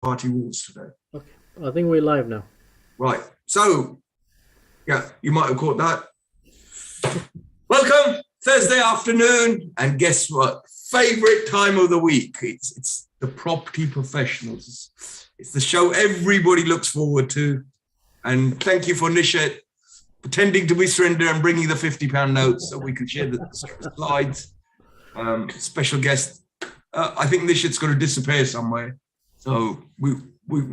party walls today. Okay, I think we're live now. Right. So, yeah, you might have caught that. Welcome, Thursday afternoon. And guess what? Favorite time of the week. It's the property professionals. It's the show everybody looks forward to. And thank you for Nishat pretending to be Surinder and bringing the £50 notes so we could share the slides. Special guest. I think Nishat's going to disappear somewhere. So we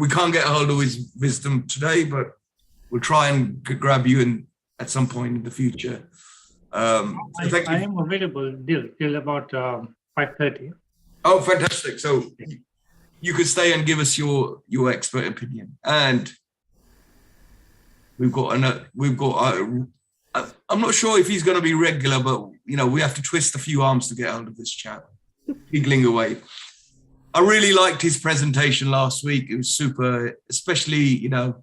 can't get a hold of his wisdom today, but we'll try and grab you in at some point in the future. I am available till about 5:30. Oh, fantastic! So you could stay and give us your expert opinion. And we've got I'm not sure if he's going to be regular, but we have to twist a few arms to get hold of this chap. Giggling away. I really liked his presentation last week. It was super, especially, I'm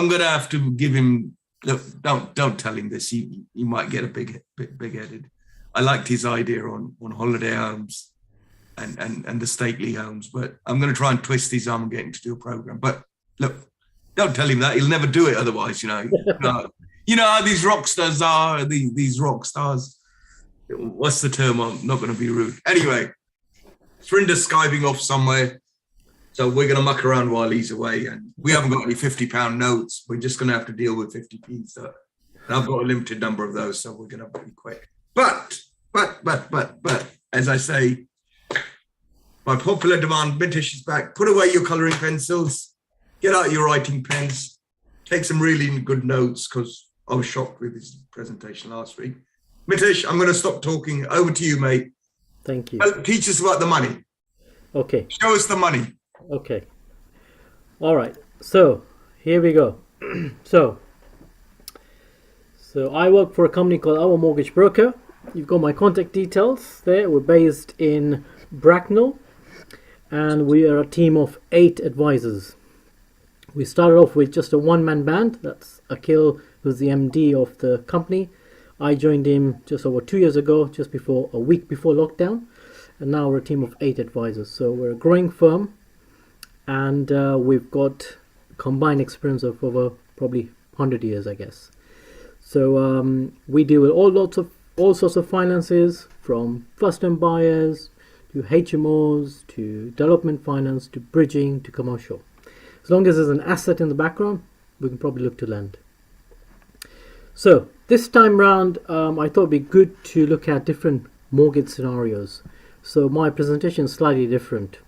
going to have to give him, look, don't tell him this. He might get a big headed. I liked his idea on holiday homes and the stately homes, but I'm going to try and twist his arm and get him to do a program. But look, don't tell him that. He'll never do it otherwise, You know how these rock stars are, these rock stars. What's the term? I'm not going to be rude. Anyway, Surinder's skiving off somewhere. So we're going to muck around while he's away. And we haven't got any £50 notes. We're just going to have to deal with 50p. So I've got a limited number of those. So we're going to be quick. But, as I say, by popular demand, Mitesh is back. Put away your colouring pencils. Get out your writing pens. Take some really good notes because I was shocked with his presentation last week. Mitesh, I'm going to stop talking. Over to you, mate. Thank you. Teach us about the money. Okay. Show us the money. Okay. All right. So here we go. So I work for a company called Our Mortgage Broker. You've got my contact details there. We're based in Bracknell, and we are a team of 8 advisors. We started off with just a one-man band. That's Akhil, who's the MD of the company. I joined him just over 2 years ago, a week before lockdown, and now we're a team of 8 advisors. So we're a growing firm, and we've got combined experience of over probably 100 years, I guess. So we deal with all sorts of finances, from first-time buyers to HMOs to development finance to bridging to commercial. As long as there's an asset in the background, we can probably look to lend. So this time round, I thought it'd be good to look at different mortgage scenarios. So my presentation is slightly different.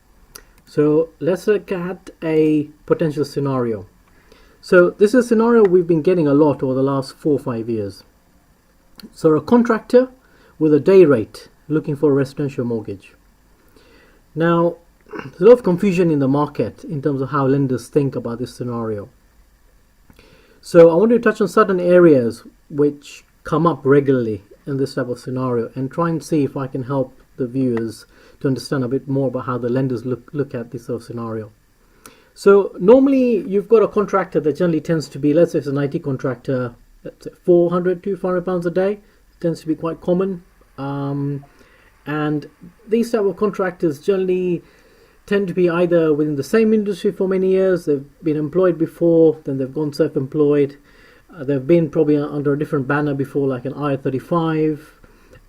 So let's look at a potential scenario. So this is a scenario we've been getting a lot over the last 4 or 5 years. So a contractor with a day rate looking for a residential mortgage. Now, there's a lot of confusion in the market in terms of how lenders think about this scenario. So I want to touch on certain areas which come up regularly in this type of scenario and try and see if I can help the viewers to understand a bit more about how the lenders look at this sort of scenario. So normally you've got a contractor that generally tends to be, let's say it's an IT contractor, let's say 400 to 500 pounds a day, tends to be quite common. And these type of contractors generally tend to be either within the same industry for many years, they've been employed before, then they've gone self-employed, they've been probably under a different banner before, like an IR35,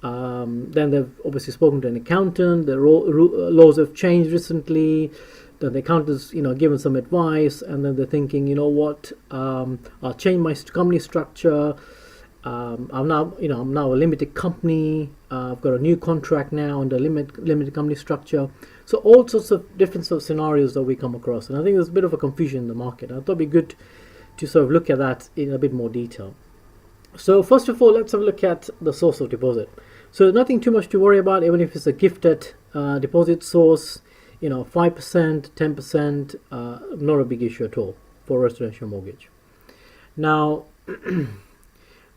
then they've obviously spoken to an accountant, the laws have changed recently, then the accountant's given some advice, and then they're thinking, I'll change my company structure, I'm now a limited company, I've got a new contract now under limited company structure. So all sorts of different sort of scenarios that we come across, and I think there's a bit of a confusion in the market. I thought it'd be good to sort of look at that in a bit more detail. So first of all, let's have a look at the source of deposit. So nothing too much to worry about, even if it's a gifted deposit source, 5%, 10%, not a big issue at all for a residential mortgage. Now,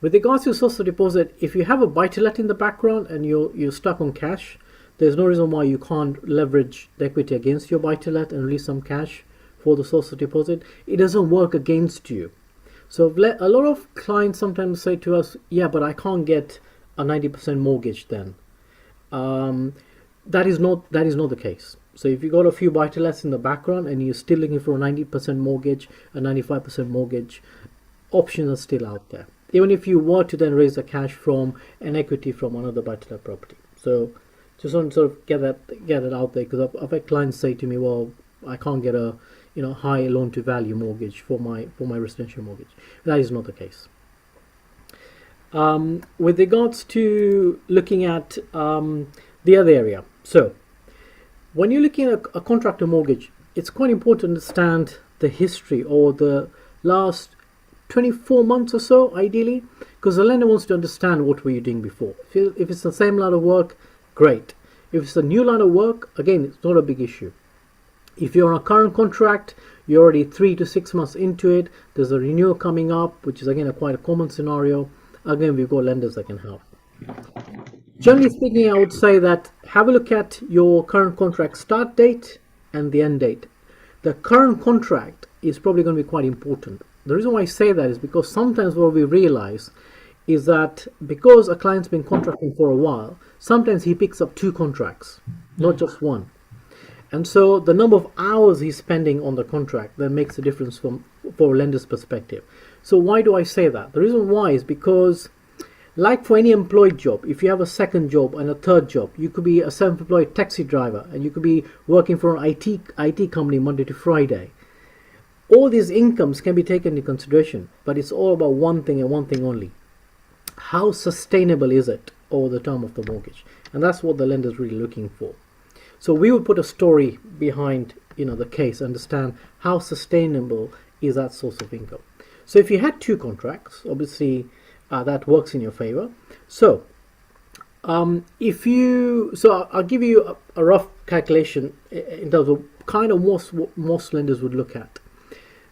with regards to source of deposit, if you have a buy-to-let in the background and you're stuck on cash, there's no reason why you can't leverage the equity against your buy-to-let and release some cash for the source of deposit. It doesn't work against you. So a lot of clients sometimes say to us, yeah, but I can't get a 90% mortgage then. That is not the case. So if you got a few buy-to-lets in the background and you're still looking for a 90% mortgage, a 95% mortgage, options are still out there. Even if you were to then raise the cash from an equity from another buy-to-let property. So just want to sort of get it out there, because I've had clients say to me, well, I can't get a high loan-to-value mortgage for my residential mortgage. That is not the case. With regards to looking at the other area, so when you're looking at a contractor mortgage, it's quite important to understand the history or the last 24 months or so, ideally, because the lender wants to understand what were you doing before. If it's the same line of work, great. If it's a new line of work, again, it's not a big issue. If you're on a current contract, you're already 3 to 6 months into it, there's a renewal coming up, which is again quite a common scenario. Again, we've got lenders that can help. Generally speaking, I would say that have a look at your current contract start date and the end date. The current contract is probably going to be quite important. The reason why I say that is because sometimes what we realize is that because a client's been contracting for a while, sometimes he picks up 2 contracts, not just one. And so the number of hours he's spending on the contract then makes a difference for a lender's perspective. So why do I say that? The reason why is because, like for any employed job, if you have a second job and a third job, you could be a self-employed taxi driver and you could be working for an IT company Monday to Friday. All these incomes can be taken into consideration, but it's all about one thing and one thing only. How sustainable is it over the term of the mortgage? And that's what the lender is really looking for. So we would put a story behind the case, understand how sustainable is that source of income. So if you had 2 contracts, obviously that works in your favor. So I'll give you a rough calculation in terms of kind of most lenders would look at.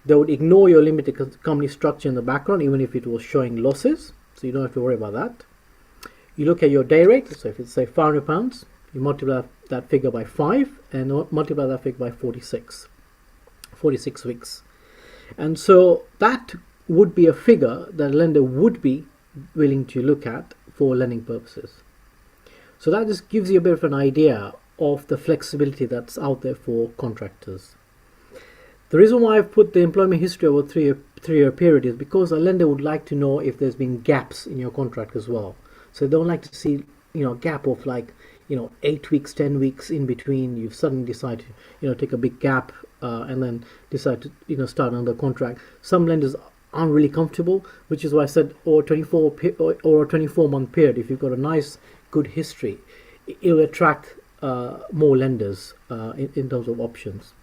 They would ignore your limited company structure in the background, even if it was showing losses. So you don't have to worry about that. You look at your day rate. So if it's say £500, you multiply that figure by 5 and multiply that figure by 46 weeks. And so that would be a figure that a lender would be willing to look at for lending purposes. So that just gives you a bit of an idea of the flexibility that's out there for contractors. The reason why I've put the employment history over three-year period is because a lender would like to know if there's been gaps in your contract as well. So they don't like to see a gap of 8 weeks, 10 weeks in between. You've suddenly decided to take a big gap and then decide to start another contract. Some lenders aren't really comfortable, which is why I said or a 24-month period. If you've got a nice good history, it'll attract more lenders in terms of options.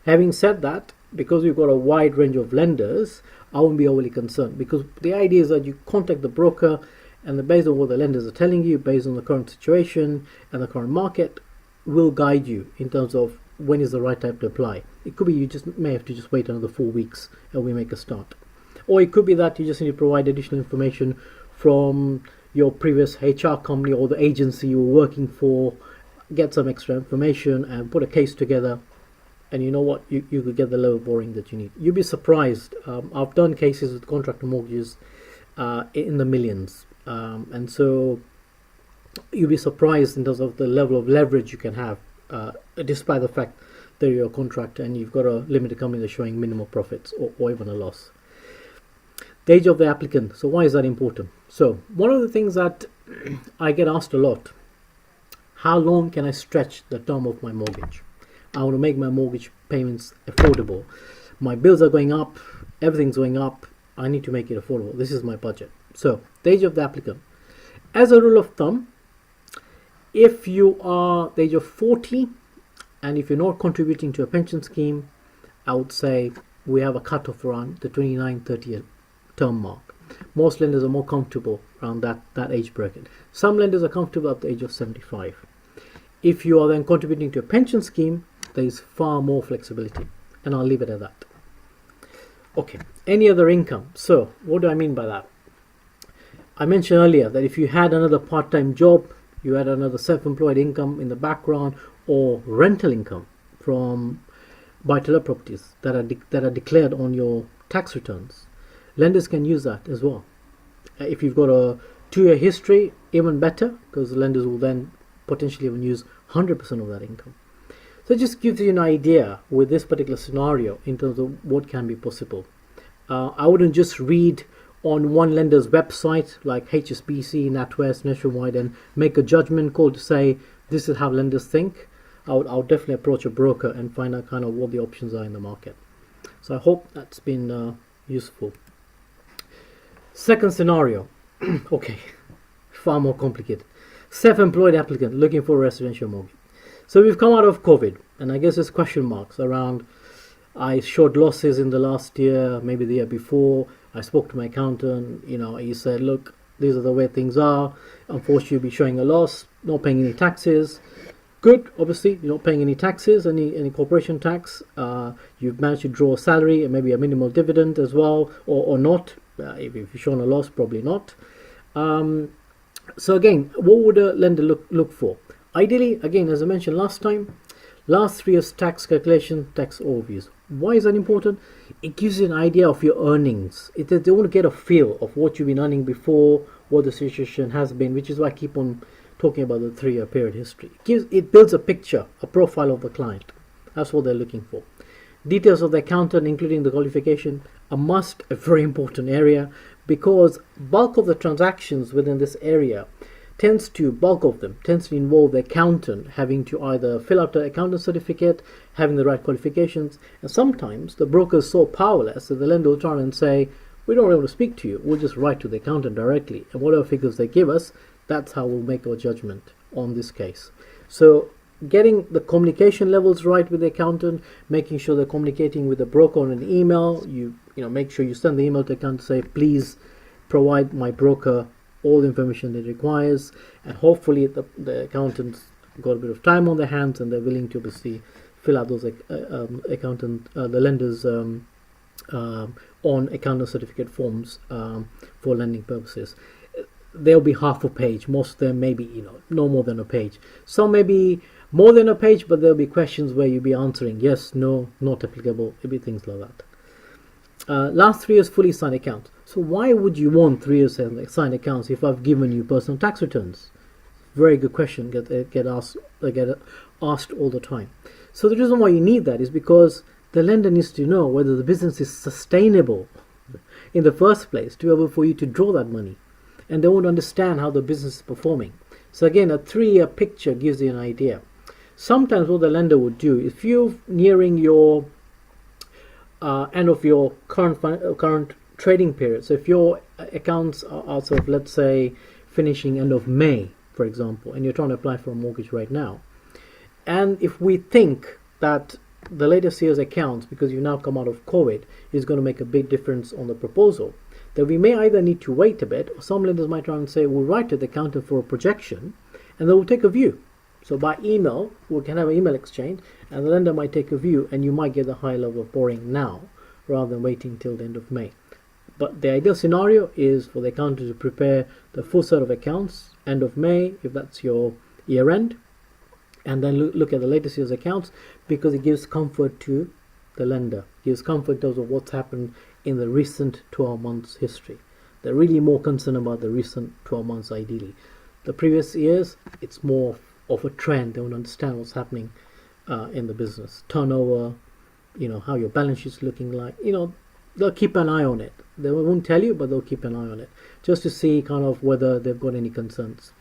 Having said that, because we've got a wide range of lenders, I won't be overly concerned, because the idea is that you contact the broker and based on what the lenders are telling you, based on the current situation and the current market, will guide you in terms of when is the right time to apply. It could be you just may have to just wait another 4 weeks and we make a start. Or it could be that you just need to provide additional information from your previous HR company or the agency you were working for, get some extra information and put a case together, and you know what, you could get the level of borrowing that you need. You'd be surprised. I've done cases with contractor mortgages in the millions, and so you'll be surprised in terms of the level of leverage you can have, despite the fact that you're a contractor and you've got a limited company that's showing minimal profits or even a loss. The age of the applicant. So why is that important? So one of the things that I get asked a lot, how long can I stretch the term of my mortgage? I want to make my mortgage payments affordable. My bills are going up, everything's going up, I need to make it affordable. This is my budget. So the age of the applicant. As a rule of thumb, if you are the age of 40 and if you're not contributing to a pension scheme, I would say we have a cutoff around the 29-30 term mark. Most lenders are more comfortable around that age bracket. Some lenders are comfortable at the age of 75. If you are then contributing to a pension scheme, there is far more flexibility, and I'll leave it at that. Okay, any other income? So what do I mean by that? I mentioned earlier that if you had another part-time job, you had another self-employed income in the background, or rental income from buy-to-let properties that are declared on your tax returns, lenders can use that as well. If you've got a 2-year history, even better, because lenders will then potentially even use 100% of that income. So it just gives you an idea with this particular scenario in terms of what can be possible. I wouldn't just read on one lender's website like HSBC, NatWest, Nationwide and make a judgment call to say this is how lenders think. I would definitely approach a broker and find out kind of what the options are in the market. So I hope that's been useful. Second scenario, okay, far more complicated. Self-employed applicant looking for a residential mortgage. So we've come out of COVID, and I guess there's question marks around. I showed losses in the last year, maybe the year before. I spoke to my accountant. He said, "Look, these are the way things are. Unfortunately, you'll be showing a loss, not paying any taxes." Good, obviously, you're not paying any taxes, any corporation tax. You've managed to draw a salary and maybe a minimal dividend as well, or not. If you've shown a loss, probably not. So again, what would a lender look for? Ideally, again, as I mentioned last time, last 3 years tax calculation, tax overviews. Why is that important? It gives you an idea of your earnings. They want to get a feel of what you've been earning before, what the situation has been, which is why I keep on talking about the 3-year period history. It builds a picture, a profile of the client. That's what they're looking for. Details of the accountant, including the qualification, a very important area, because bulk of the transactions within this area tends to involve the accountant having to either fill out the accountant certificate, having the right qualifications, and sometimes the broker is so powerless that the lender will try and say, "We don't really want to speak to you, we'll just write to the accountant directly, and whatever figures they give us, that's how we'll make our judgment on this case." So getting the communication levels right with the accountant, making sure they're communicating with the broker on an email. You make sure you send the email to the accountant to say, "Please provide my broker all the information that it requires," and hopefully the accountant's got a bit of time on their hands and they're willing to obviously fill out those the lender's on accountant certificate forms for lending purposes. They'll be half a page. Most of them maybe no more than a page. Some may be more than a page, but there'll be questions where you'll be answering yes, no, not applicable. It'll be things like that. Last 3 years fully signed accounts. So why would you want 3 years signed accounts if I've given you personal tax returns? Very good question. Get asked all the time. So the reason why you need that is because the lender needs to know whether the business is sustainable in the first place to be able for you to draw that money, and they won't understand how the business is performing. So again, a 3-year picture gives you an idea. Sometimes what the lender would do, if you're nearing your end of your current trading period, so if your accounts are sort of, let's say, finishing end of May, for example, and you're trying to apply for a mortgage right now, and if we think that the latest year's accounts, because you now come out of COVID, is going to make a big difference on the proposal, then we may either need to wait a bit, or some lenders might try and say, we'll write to the accountant for a projection, and they will take a view. So by email, we can have an email exchange, and the lender might take a view, and you might get a high level of borrowing now, rather than waiting till the end of May. But the ideal scenario is for the accountant to prepare the full set of accounts, end of May, if that's your year end, and then look at the latest year's accounts, because it gives comfort to the lender, gives comfort in terms of what's happened in the recent 12 months history. They're really more concerned about the recent 12 months ideally. The previous years, it's more of a trend. They want to understand what's happening in the business. Turnover, how your balance sheet's looking like. They'll keep an eye on it. They won't tell you, but they'll keep an eye on it, just to see kind of whether they've got any concerns.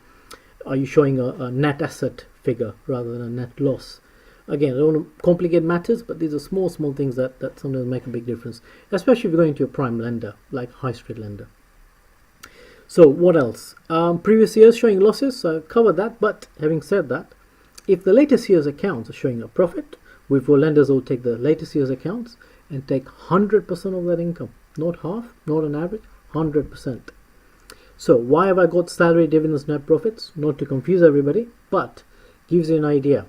Are you showing a net asset figure rather than a net loss? Again, I don't want to complicate matters, but these are small things that sometimes make a big difference, especially if you're going to a prime lender, like high street lender. So what else? Previous years showing losses, so I've covered that, but having said that, if the latest year's accounts are showing a profit, lenders will take the latest year's accounts and take 100% of that income, not half, not an average, 100%. So why have I got salary, dividends, net profits? Not to confuse everybody, but gives you an idea.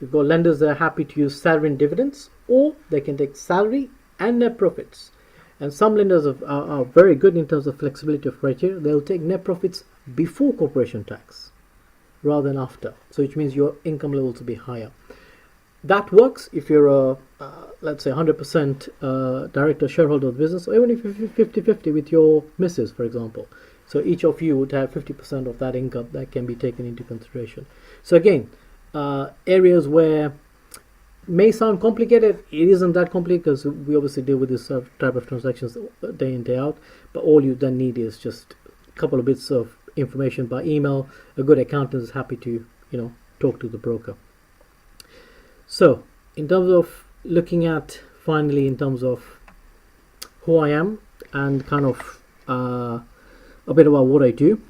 You've got lenders that are happy to use salary and dividends, or they can take salary and net profits. And some lenders are very good in terms of flexibility of criteria. They'll take net profits before corporation tax rather than after. So which means your income levels will be higher. That works if you're let's say 100% director shareholder of the business, or even if you're 50-50 with your missus, for example. So each of you would have 50% of that income that can be taken into consideration. So again, areas where may sound complicated. It isn't that complicated because we obviously deal with this type of transactions day in, day out. But all you then need is just a couple of bits of information by email. A good accountant is happy to, talk to the broker. So, in terms of looking at finally, in terms of who I am and kind of a bit about what I do.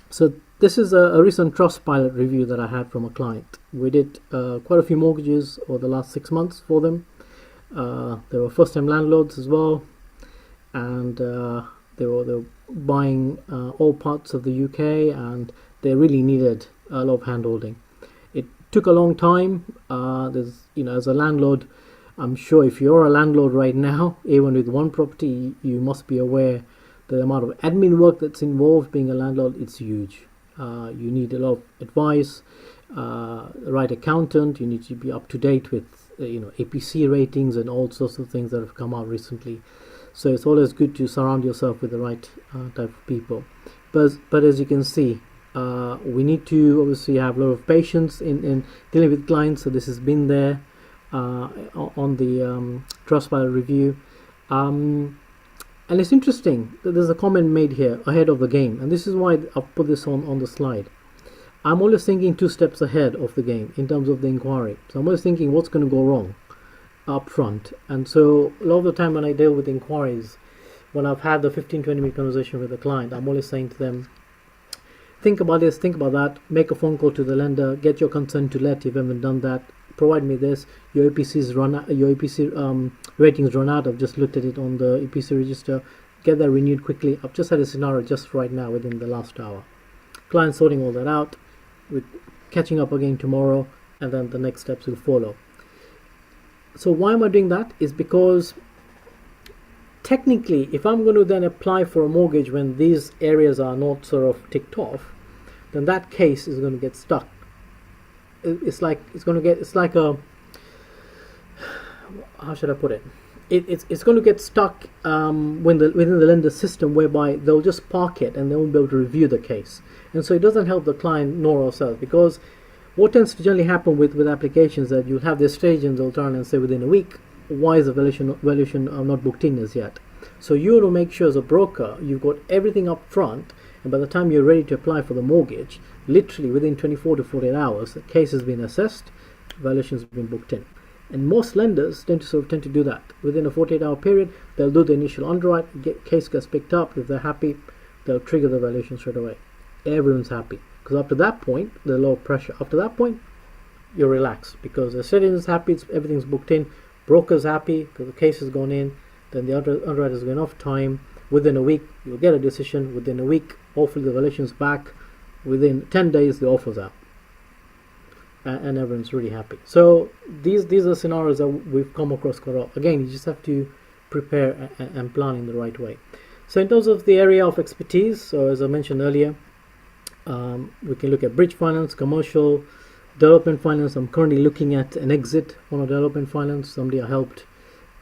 So this is a recent Trustpilot review that I had from a client. We did quite a few mortgages over the last 6 months for them. They were first-time landlords as well, and they were buying all parts of the UK, and they really needed a lot of hand-holding. It took a long time. As a landlord, I'm sure if you're a landlord right now, even with one property, you must be aware the amount of admin work that's involved being a landlord. It's huge. You need a lot of advice, the right accountant. You need to be up to date with APC ratings and all sorts of things that have come out recently. So it's always good to surround yourself with the right type of people. But as you can see, we need to obviously have a lot of patience in dealing with clients. So this has been there on the Trustpilot review. And it's interesting that there's a comment made here, ahead of the game, and this is why I've put this on the slide. I'm always thinking 2 steps ahead of the game in terms of the inquiry. So I'm always thinking what's going to go wrong up front. And so a lot of the time when I deal with inquiries, when I've had the 15-20 minute conversation with the client, I'm always saying to them, think about this, think about that, make a phone call to the lender, get your consent to let if you haven't done that, provide me this, your APC ratings run out. I've just looked at it on the APC register, get that renewed quickly. I've just had a scenario just right now within the last hour. Client sorting all that out, with catching up again tomorrow, and then the next steps will follow. So why am I doing that? Is because technically, if I'm going to then apply for a mortgage when these areas are not sort of ticked off, then that case is going to get stuck. It's like a, how should I put it? It's going to get stuck within the lender system, whereby they'll just park it and they won't be able to review the case. And so it doesn't help the client nor ourselves, because what tends to generally happen with applications that you'll have this stage and they'll turn and say within a week, why is the valuation not booked in as yet? So you want to make sure as a broker you've got everything up front, and by the time you're ready to apply for the mortgage, literally within 24 to 48 hours, the case has been assessed, valuations have been booked in. And most lenders tend to do that. Within a 48-hour period, they'll do the initial underwrite, case gets picked up. If they're happy, they'll trigger the valuation straight away. Everyone's happy, because up to that point, there's low pressure. After that point, you're relaxed, because the estate agent's happy, everything's booked in, broker's happy because the case has gone in, then the underwriter's got enough time. Within a week, you'll get a decision. Within a week, hopefully the valuation's back. Within 10 days, the offer's out. And everyone's really happy. So these are scenarios that we've come across quite a lot. Again, you just have to prepare and plan in the right way. So in terms of the area of expertise, so as I mentioned earlier, we can look at bridge finance, commercial, development finance. I'm currently looking at an exit on a development finance. Somebody I helped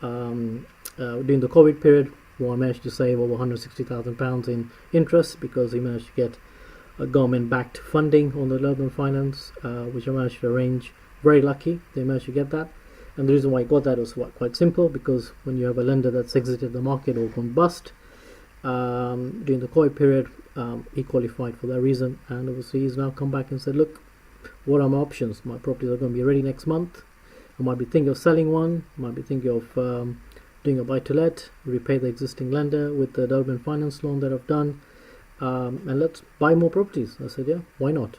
during the COVID period, who I managed to save over £160,000 in interest because he managed to get a government-backed funding on the development finance, which I managed to arrange. Very lucky they managed to get that. And the reason why I got that was quite simple, because when you have a lender that's exited the market or gone bust during the COVID period, he qualified for that reason. And obviously he's now come back and said, look, what are my options? My properties are going to be ready next month. I might be thinking of selling one, might be thinking of doing a buy-to-let, repay the existing lender with the development finance loan that I've done, and let's buy more properties. I said, yeah, why not?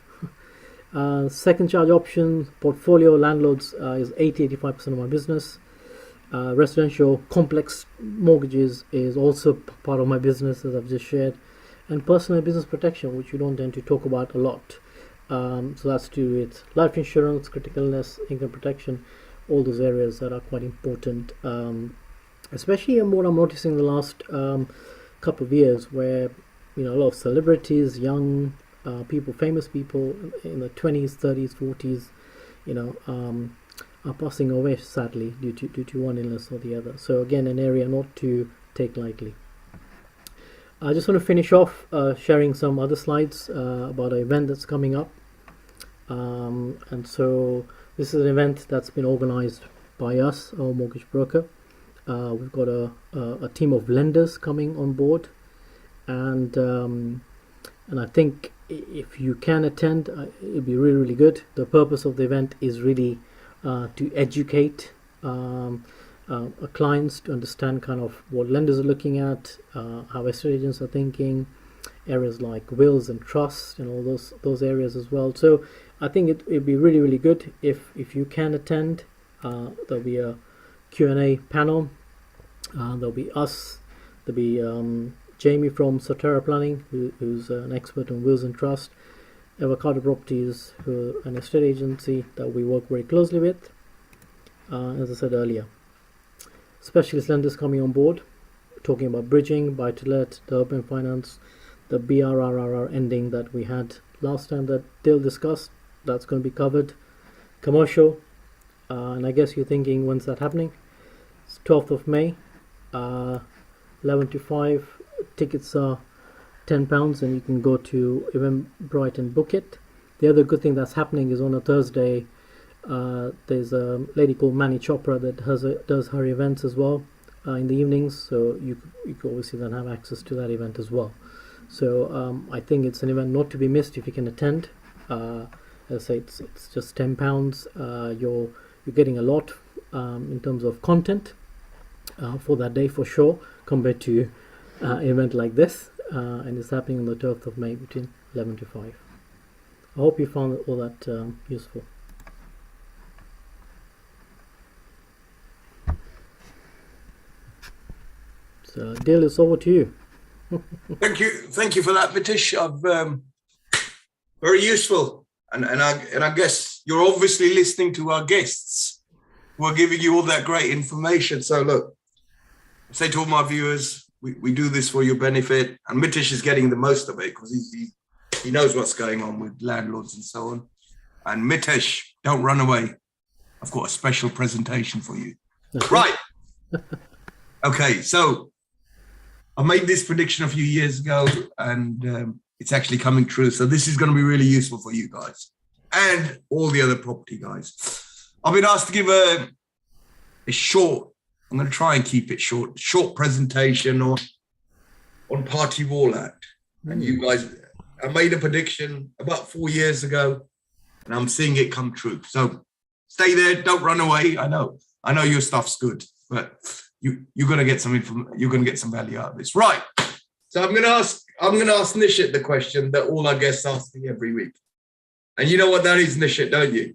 Second charge option, portfolio landlords is 80-85% of my business. Residential complex mortgages is also part of my business, as I've just shared. And personal business protection, which we don't tend to talk about a lot. So that's to do with life insurance, critical illness, income protection, all those areas that are quite important. Especially what I'm noticing the last couple of years, where a lot of celebrities, young people, famous people in the 20s, 30s, 40s, are passing away sadly due to one illness or the other. So again, an area not to take lightly. I just want to finish off sharing some other slides about an event that's coming up. And so this This is an event that's been organised by us, our mortgage broker. We've got a team of lenders coming on board, and I think if you can attend, it'll be really, really good. The purpose of the event is really to educate our clients to understand kind of what lenders are looking at, how estate agents are thinking, areas like wills and trust and all those areas as well. So I think it'd be really, really good if you can attend. There'll be a Q&A panel. There'll be us. There'll be Jamie from Sotera Planning, who's an expert on wills and trust. Avocado Properties, who are an estate agency that we work very closely with. As I said earlier, specialist lenders coming on board, talking about bridging, buy-to-let, the urban finance, the BRRR ending that we had last time that Dil discussed. That's going to be covered. Commercial, and I guess you're thinking, when's that happening? It's 12th of May, 11 to 5. Tickets are £10, and you can go to Eventbrite and book it. The other good thing that's happening is on a Thursday, there's a lady called Mani Chopra that does her events as well in the evenings, so you could obviously then have access to that event as well. So I think it's an event not to be missed if you can attend. As I say, it's just £10. You're getting a lot in terms of content for that day for sure, compared to an event like this, and it's happening on the 12th of May between 11 to 5. I hope you found all that useful. So Dil, it's over to you. Thank you for that, Mitesh. Very useful, and I guess you're obviously listening to our guests who are giving you all that great information. So look, I say to all my viewers, we do this for your benefit, and Mitesh is getting the most of it because he knows what's going on with landlords and so on. And Mitesh, don't run away. I've got a special presentation for you. Right. Okay, so I made this prediction a few years ago, and it's actually coming true. So this is going to be really useful for you guys and all the other property guys. I've been asked to give a short, I'm going to try and keep it short presentation on Party Wall Act. And you guys, I made a prediction about 4 years ago, and I'm seeing it come true. So stay there, don't run away. I know your stuff's good, but you're going to get you're going to get some value out of this. Right. So I'm going to ask Nishit the question that all our guests ask me every week. And you know what that is, Nishit, don't you?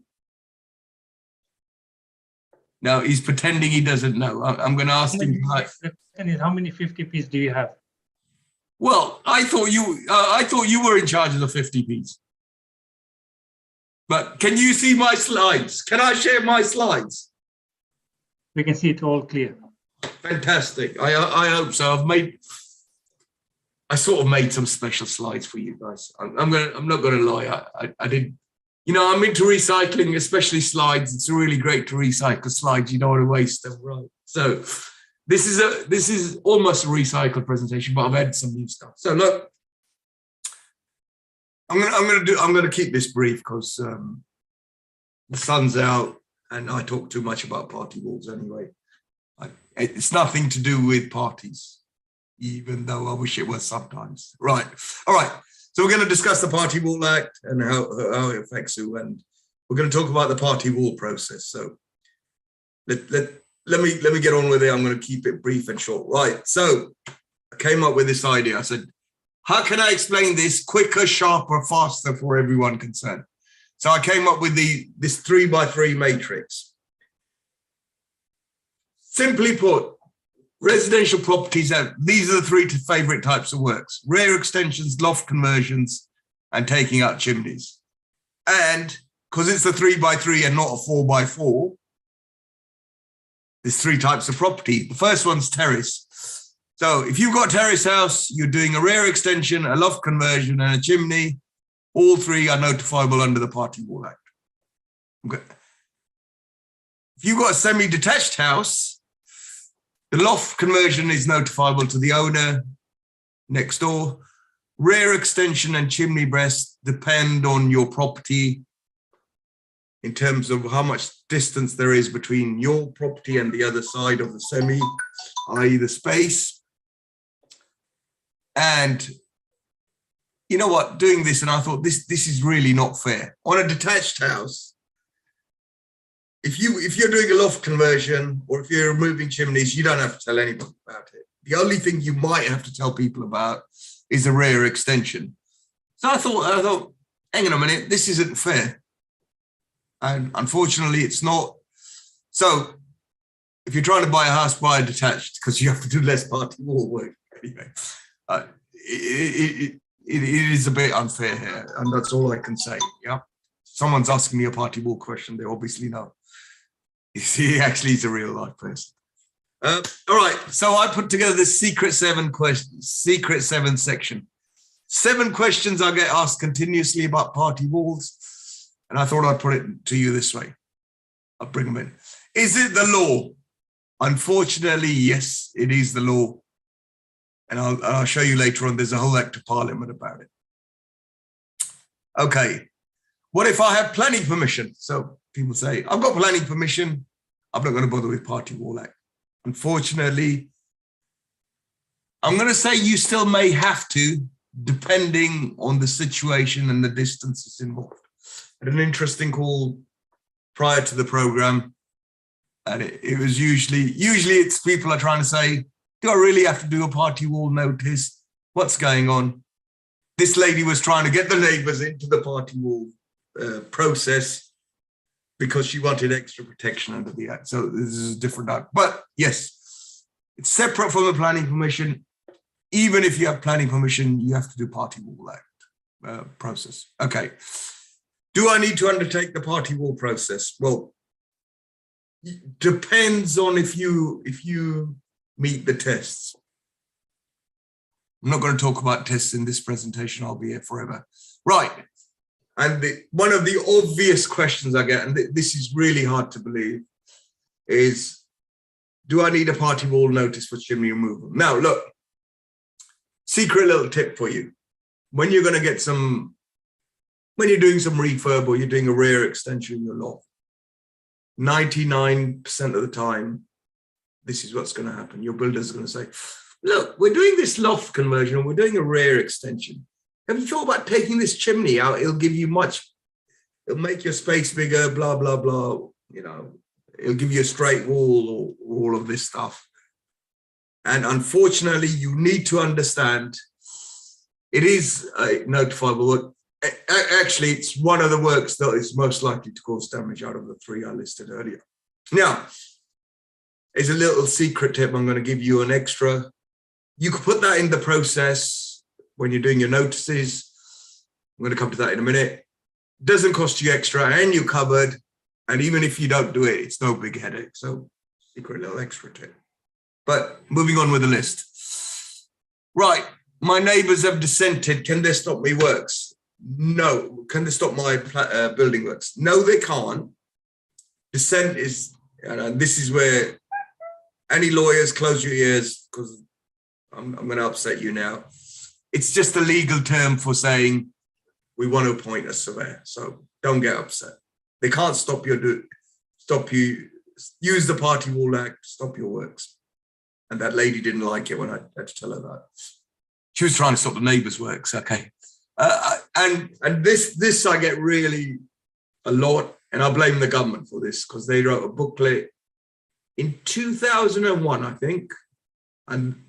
No, he's pretending he doesn't know. I'm going to ask him. How many 50p's do you have? Well, I thought you were in charge of the 50p's. But can you see my slides? Can I share my slides? We can see it all clear. Fantastic. I hope so. I sort of made some special slides for you guys. I'm not going to lie. I did. You know, I'm into recycling, especially slides. It's really great to recycle slides. You don't want to waste them, right? So this is almost a recycled presentation, but I've added some new stuff. So look, I'm going to keep this brief because the sun's out and I talk too much about party walls anyway. It's nothing to do with parties, even though I wish it was sometimes. Right. All right. So we're going to discuss the Party Wall Act and how it affects you, and we're going to talk about the party wall process. So let me get on with it. I'm going to keep it brief and short. Right. So I came up with this idea. I said, how can I explain this quicker, sharper, faster for everyone concerned? So I came up with this 3x3 matrix. Simply put, residential properties these are the three favorite types of works: rear extensions, loft conversions, and taking out chimneys. And because it's a 3x3 and not a 4x4, there's three types of property. The first one's terrace. So if you've got a terrace house, you're doing a rear extension, a loft conversion, and a chimney. All three are notifiable under the Party Wall Act. Okay. If you've got a semi-detached house, the loft conversion is notifiable to the owner next door. Rear extension and chimney breast depend on your property in terms of how much distance there is between your property and the other side of the semi, i.e. the space. And you know what, doing this, and I thought this is really not fair. On a detached house, if you're doing a loft conversion or if you're removing chimneys, you don't have to tell anybody about it. The only thing you might have to tell people about is a rear extension. So I thought, hang on a minute, this isn't fair. And unfortunately, it's not. So if you're trying to buy a house, buy a detached, because you have to do less party wall work anyway. It is a bit unfair here, and that's all I can say. Yeah, someone's asking me a party wall question. They obviously know. You see, actually, he's a real life person. All right, so I put together this secret seven section. 7 questions I get asked continuously about party walls, and I thought I'd put it to you this way. I'll bring them in. Is it the law? Unfortunately, yes, it is the law. And I'll show you later on, there's a whole act of parliament about it. Okay, what if I have planning permission? So people say, I've got planning permission, I'm not going to bother with Party Wall Act. Unfortunately, I'm going to say you still may have to, depending on the situation and the distances involved. I had an interesting call prior to the program, and it was usually it's people are trying to say, do I really have to do a party wall notice? What's going on? This lady was trying to get the neighbours into the party wall process because she wanted extra protection under the Act. So this is a different Act. But yes, it's separate from the planning permission. Even if you have planning permission, you have to do party wall Act process. Okay. Do I need to undertake the party wall process? Well, it depends on if you meet the tests. I'm not going to talk about tests in this presentation. I'll be here forever. Right. And one of the obvious questions I get, and this is really hard to believe, is, do I need a party wall notice for chimney removal? Now, look, secret little tip for you. When you're going to get when you're doing some refurb or you're doing a rear extension in your loft, 99% of the time, this is what's going to happen. Your builder's going to say, look, we're doing this loft conversion, we're doing a rear extension. Have you thought about taking this chimney out? It'll make your space bigger, blah, blah, blah. You know, it'll give you a straight wall or all of this stuff. And unfortunately, you need to understand it is a notifiable work. Actually, it's one of the works that is most likely to cause damage out of the 3 I listed earlier. Now, is a little secret tip I'm going to give you, an extra. You could put that in the process when you're doing your notices. I'm going to come to that in a minute. Doesn't cost you extra and you're covered. And even if you don't do it, it's no big headache. So secret little extra tip. But moving on with the list. Right. My neighbours have dissented. Can they stop me works? No. Can they stop my building works? No, they can't. Dissent is, and this is where any lawyers, close your ears, because I'm going to upset you now. It's just a legal term for saying we want to appoint a surveyor. So don't get upset. They can't stop you, use the Party Wall Act, stop your works. And that lady didn't like it when I had to tell her that. She was trying to stop the neighbours' works, okay. And this I get really a lot, and I blame the government for this, because they wrote a booklet in 2001, I think. And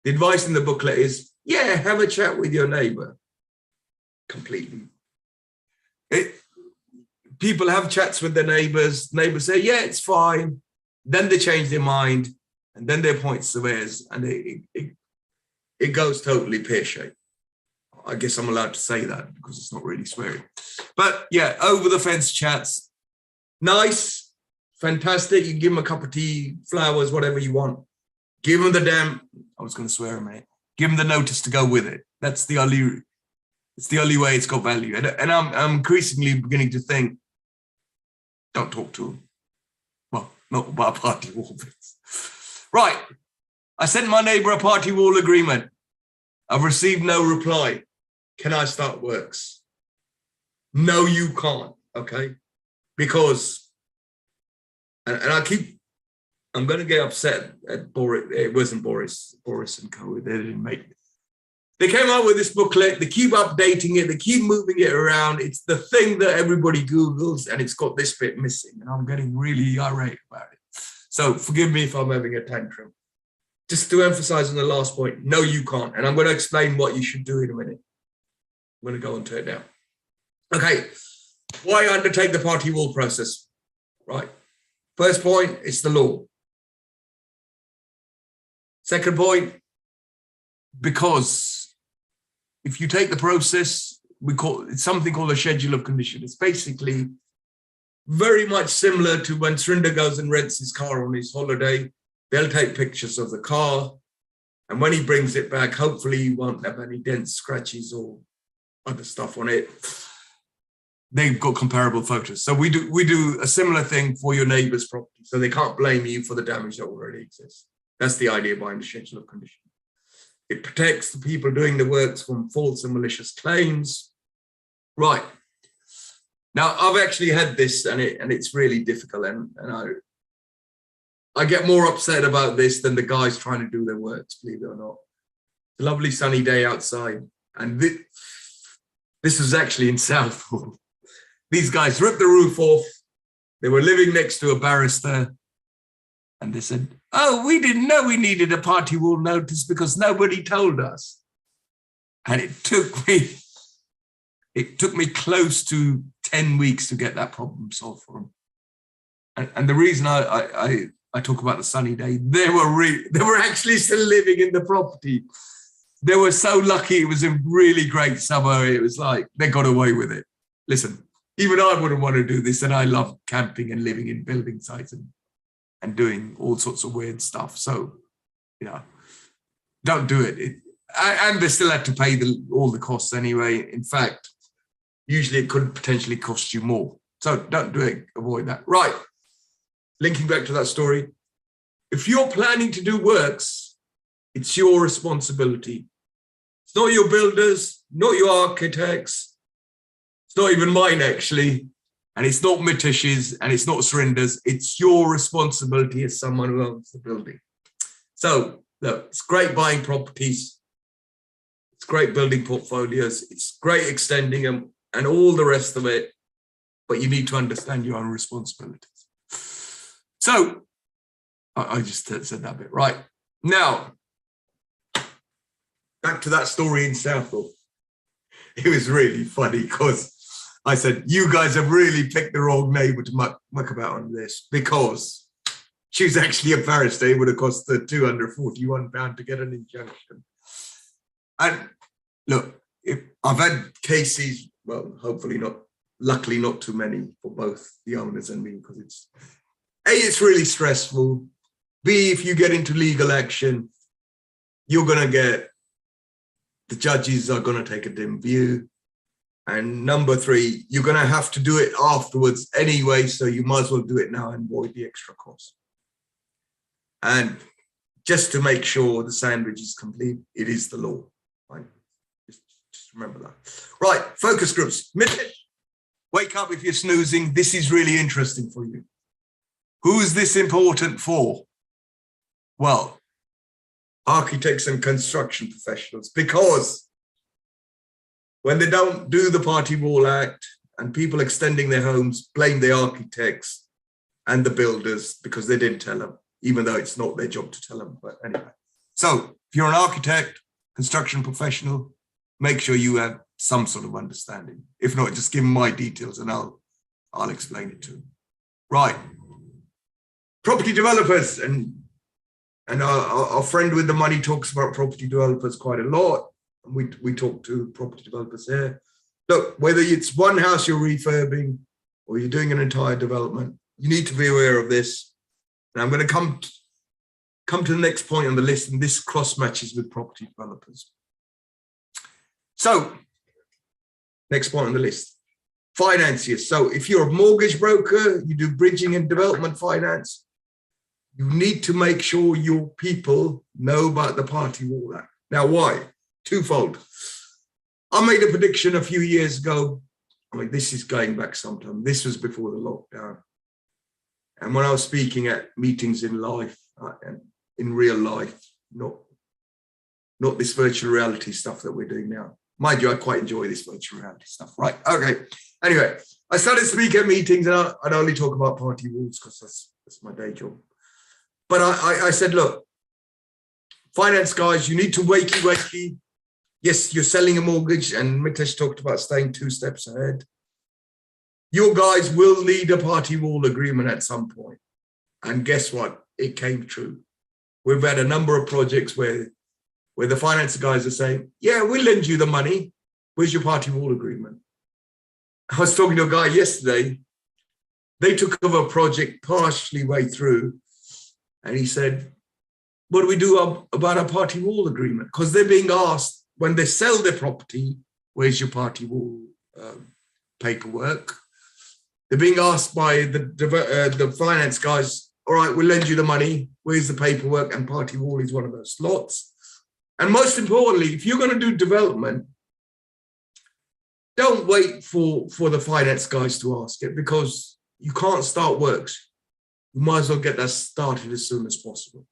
the advice in the booklet is, yeah, have a chat with your neighbour. Completely. People have chats with their neighbours. Neighbours say, yeah, it's fine. Then they change their mind, and then they appoint surveyors, and it goes totally pear-shaped. I guess I'm allowed to say that because it's not really swearing. But yeah, over the fence chats, nice, fantastic. You give them a cup of tea, flowers, whatever you want. Give them I was going to swear a minute. Give them the notice to go with it. It's the only way it's got value. And I'm increasingly beginning to think, don't talk to them. Well, not about party wall bits. Right. I sent my neighbour a party wall agreement. I've received no reply. Can I start works? No, you can't. Okay. because, and I'm going to get upset at Boris. It wasn't Boris and Co. They didn't make it. They came out with this booklet. They keep updating it. They keep moving it around. It's the thing that everybody Googles, and it's got this bit missing. And I'm getting really irate about it. So forgive me if I'm having a tantrum. Just to emphasize on the last point, no, you can't. And I'm going to explain what you should do in a minute. I'm going to go into it now. Okay, why undertake the party wall process? Right. First point, it's the law. Second point, because if you take the process, it's something called a schedule of condition. It's basically very much similar to when Surinder goes and rents his car on his holiday. They'll take pictures of the car, and when he brings it back, hopefully he won't have any dents, scratches, or other stuff on it. They've got comparable photos. So we do a similar thing for your neighbor's property, so they can't blame you for the damage that already exists. That's the idea behind the schedule of condition. It protects the people doing the works from false and malicious claims. Right. Now, I've actually had this, and it's really difficult, and I get more upset about this than the guys trying to do their works, believe it or not. It's a lovely sunny day outside, and this was actually in Southall. These guys ripped the roof off. They were living next to a barrister, and they said, "Oh, we didn't know we needed a party wall notice because nobody told us." And it took me close to 10 weeks to get that problem solved for them. And the reason I talk about the sunny day, they were actually still living in the property. They were so lucky. It was a really great summer. It was like they got away with it. Listen, even I wouldn't want to do this, and I love camping and living in building sites and doing all sorts of weird stuff. So, don't do it. And they still had to pay all the costs anyway. In fact, usually it could potentially cost you more. So don't do it. Avoid that. Right. Linking back to that story. If you're planning to do works, it's your responsibility. It's not your builders, not your architects. It's not even mine, actually. And it's not Mitish's, and it's not Surinder's. It's your responsibility as someone who owns the building. So, look, it's great buying properties. It's great building portfolios. It's great extending them and all the rest of it. But you need to understand your own responsibilities. So, I just said that bit. Right. Now, back to that story in Southall. It was really funny because I said, you guys have really picked the wrong neighbour to muck about on this, because she was actually a barrister. It would have cost her £241 to get an injunction. And look, I've had cases, well, hopefully not, luckily not too many for both the owners and me, because it's really stressful. B, if you get into legal action, you're going to get, the judges are going to take a dim view. And number 3, you're going to have to do it afterwards anyway, so you might as well do it now and avoid the extra cost. And just to make sure the sandwich is complete, it is the law. Right? Just remember that. Right, focus groups. Wake up if you're snoozing. This is really interesting for you. Who is this important for? Well, architects and construction professionals, because when they don't do the Party Wall Act and people extending their homes blame the architects and the builders because they didn't tell them, even though it's not their job to tell them. But anyway, so if you're an architect, construction professional, make sure you have some sort of understanding. If not, just give them my details and I'll explain it to them. Right. Property developers, and our friend with the money talks about property developers quite a lot. We talk to property developers here. Look, whether it's one house you're refurbing or you're doing an entire development, you need to be aware of this. And I'm going to come to the next point on the list, and this cross matches with property developers. So, next point on the list, financiers. So if you're a mortgage broker, you do bridging and development finance, you need to make sure your people know about the Party Wall Act. Now, why? Twofold. I made a prediction a few years ago I mean, this is going back some time. This was before the lockdown. And when I was speaking at meetings in life, and in real life, not this virtual reality stuff that we're doing now. Mind you, I quite enjoy this virtual reality stuff, right? Okay. Anyway, I started speaking at meetings, and I'd only talk about party walls because that's my day job. But I said, look, finance guys, you need to wakey. Yes, you're selling a mortgage, and Mitesh talked about staying 2 steps ahead. Your guys will need a party wall agreement at some point. And guess what? It came true. We've had a number of projects where the finance guys are saying, yeah, we'll lend you the money. Where's your party wall agreement? I was talking to a guy yesterday. They took over a project partially way through. And he said, what do we do about a party wall agreement? Because they're being asked when they sell their property, where's your party wall paperwork? They're being asked by the finance guys, all right, we'll lend you the money. Where's the paperwork? And party wall is one of those slots. And most importantly, if you're going to do development, don't wait for the finance guys to ask it, because you can't start works. You might as well get that started as soon as possible.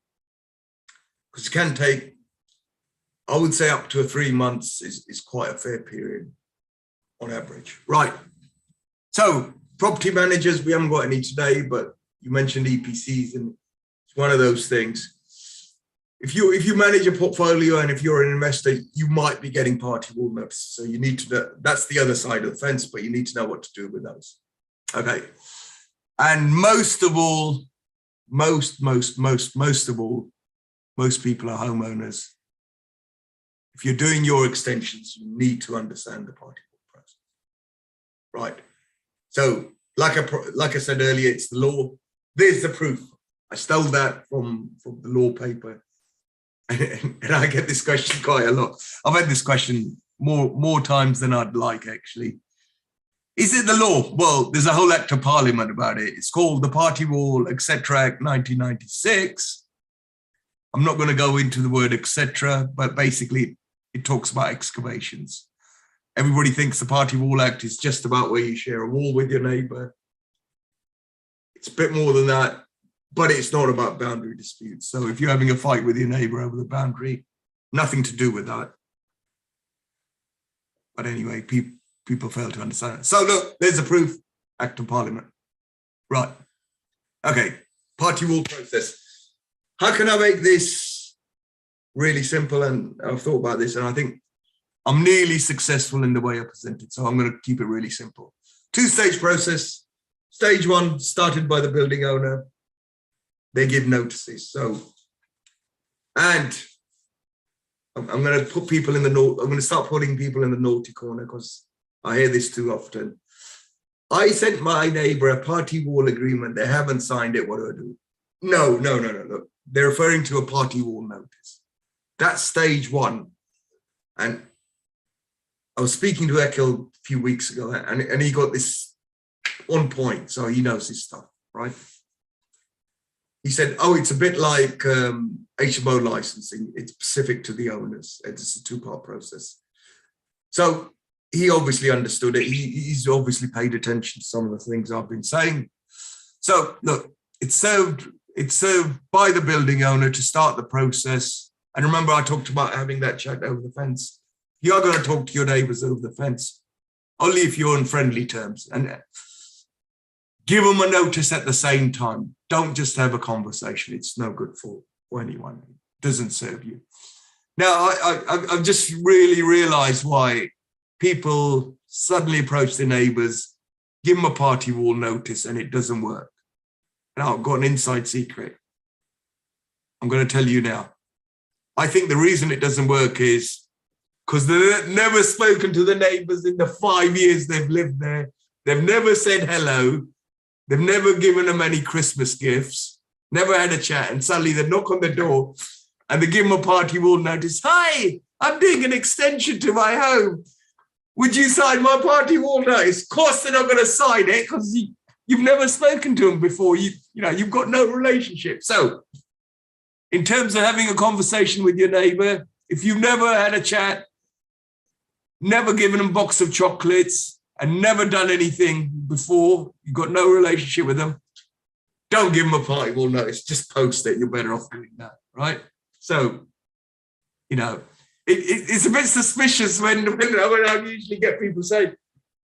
Because it can take, I would say up to 3 months is quite a fair period on average. Right. So property managers, we haven't got any today, but you mentioned EPCs, and it's one of those things. If you manage a portfolio and if you're an investor, you might be getting party wall notices. So you need to know, that's the other side of the fence, but you need to know what to do with those. Okay. And most of all, most people are homeowners. If you're doing your extensions, you need to understand the party wall process. Right. So like I said earlier, it's the law. There's the proof. I stole that from the law paper. And I get this question quite a lot. I've had this question more times than I'd like, actually. Is it the law? Well, there's a whole act of parliament about it. It's called the Party Wall, etc. Act 1996. I'm not going to go into the word etc., but basically it talks about excavations. Everybody thinks the Party Wall Act is just about where you share a wall with your neighbour. It's a bit more than that. But it's not about boundary disputes. So if you're having a fight with your neighbour over the boundary, nothing to do with that. But anyway, people fail to understand it. So look, there's the proof, Act of Parliament. Right. Okay, party wall process. How can I make this really simple? And I've thought about this, and I think I'm nearly successful in the way I presented. So I'm going to keep it really simple. 2-stage process. Stage 1, started by the building owner. They give notices. So, and I'm going to put people in the I'm going to start putting people in the naughty corner because I hear this too often. I sent my neighbor a party wall agreement. They haven't signed it. What do I do? No. Look, they're referring to a party wall notice. That's stage 1. And I was speaking to Ekel a few weeks ago, and he got this on point. So he knows his stuff, right? He said, oh, it's a bit like HMO licensing. It's specific to the owners. It's a 2-part process. So he obviously understood it. He's obviously paid attention to some of the things I've been saying. So look, it's served by the building owner to start the process. And remember, I talked about having that chat over the fence. You are going to talk to your neighbours over the fence, only if you're on friendly terms. And give them a notice at the same time. Don't just have a conversation. It's no good for anyone. It doesn't serve you. Now, I've just really realized why people suddenly approach their neighbors, give them a party wall notice, and it doesn't work. Now, I've got an inside secret. I'm going to tell you now. I think the reason it doesn't work is because they've never spoken to the neighbors in the 5 years they've lived there. They've never said hello. They've never given them any Christmas gifts, never had a chat, and suddenly they knock on the door and they give them a party wall notice. Hi, I'm doing an extension to my home. Would you sign my party wall notice? Of course, they're not going to sign it because you've never spoken to them before. You've got no relationship. So in terms of having a conversation with your neighbor, if you've never had a chat, never given them a box of chocolates, and never done anything before, you've got no relationship with them, don't give them a party wall notice. Just post it. You're better off doing that, right? So, you know, it's a bit suspicious when I usually get people saying,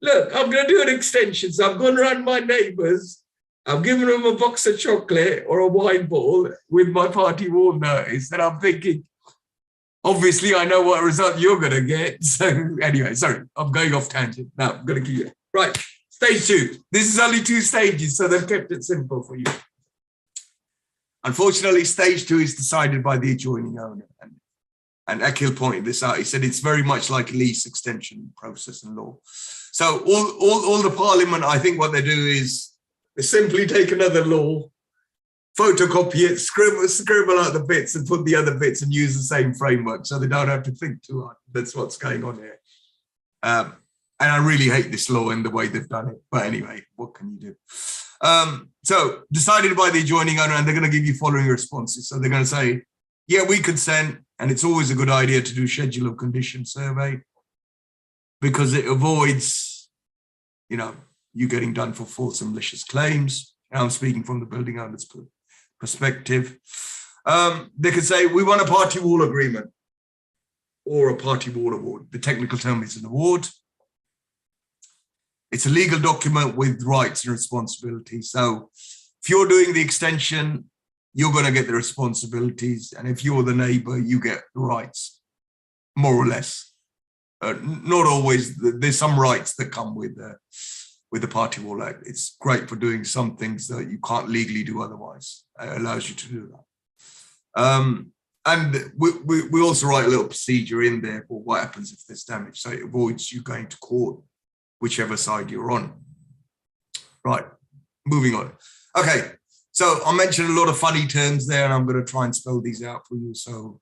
look, I'm going to do an extension, so I'm going around my neighbours. I'm giving them a box of chocolate or a wine ball with my party wall notice. And I'm thinking, obviously, I know what result you're going to get. So anyway, sorry, I'm going off tangent. Now, I'm going to keep it. Right, stage 2. This is only 2 stages, so they've kept it simple for you. Unfortunately, stage 2 is decided by the adjoining owner. And Akhil pointed this out. He said it's very much like a lease extension process in law. So all the parliament, I think what they do is they simply take another law, photocopy it, scribble out the bits and put the other bits and use the same framework so they don't have to think too hard. That's what's going on here. And I really hate this law and the way they've done it. But anyway, what can you do? So decided by the adjoining owner, and they're going to give you following responses. So they're going to say, yeah, we consent. And it's always a good idea to do schedule of condition survey because it avoids, you know, you getting done for false and malicious claims. And I'm speaking from the building owner's perspective. They could say, we want a party wall agreement or a party wall award. The technical term is an award. It's a legal document with rights and responsibilities. So if you're doing the extension, you're going to get the responsibilities. And if you're the neighbor, you get the rights, more or less. Not always. There's some rights that come with the Party Wall Act. It's great for doing some things that you can't legally do otherwise. It allows you to do that. And we also write a little procedure in there for what happens if there's damage. So it avoids you going to court, whichever side you're on. Right, moving on. Okay. So I mentioned a lot of funny terms there, and I'm going to try and spell these out for you. So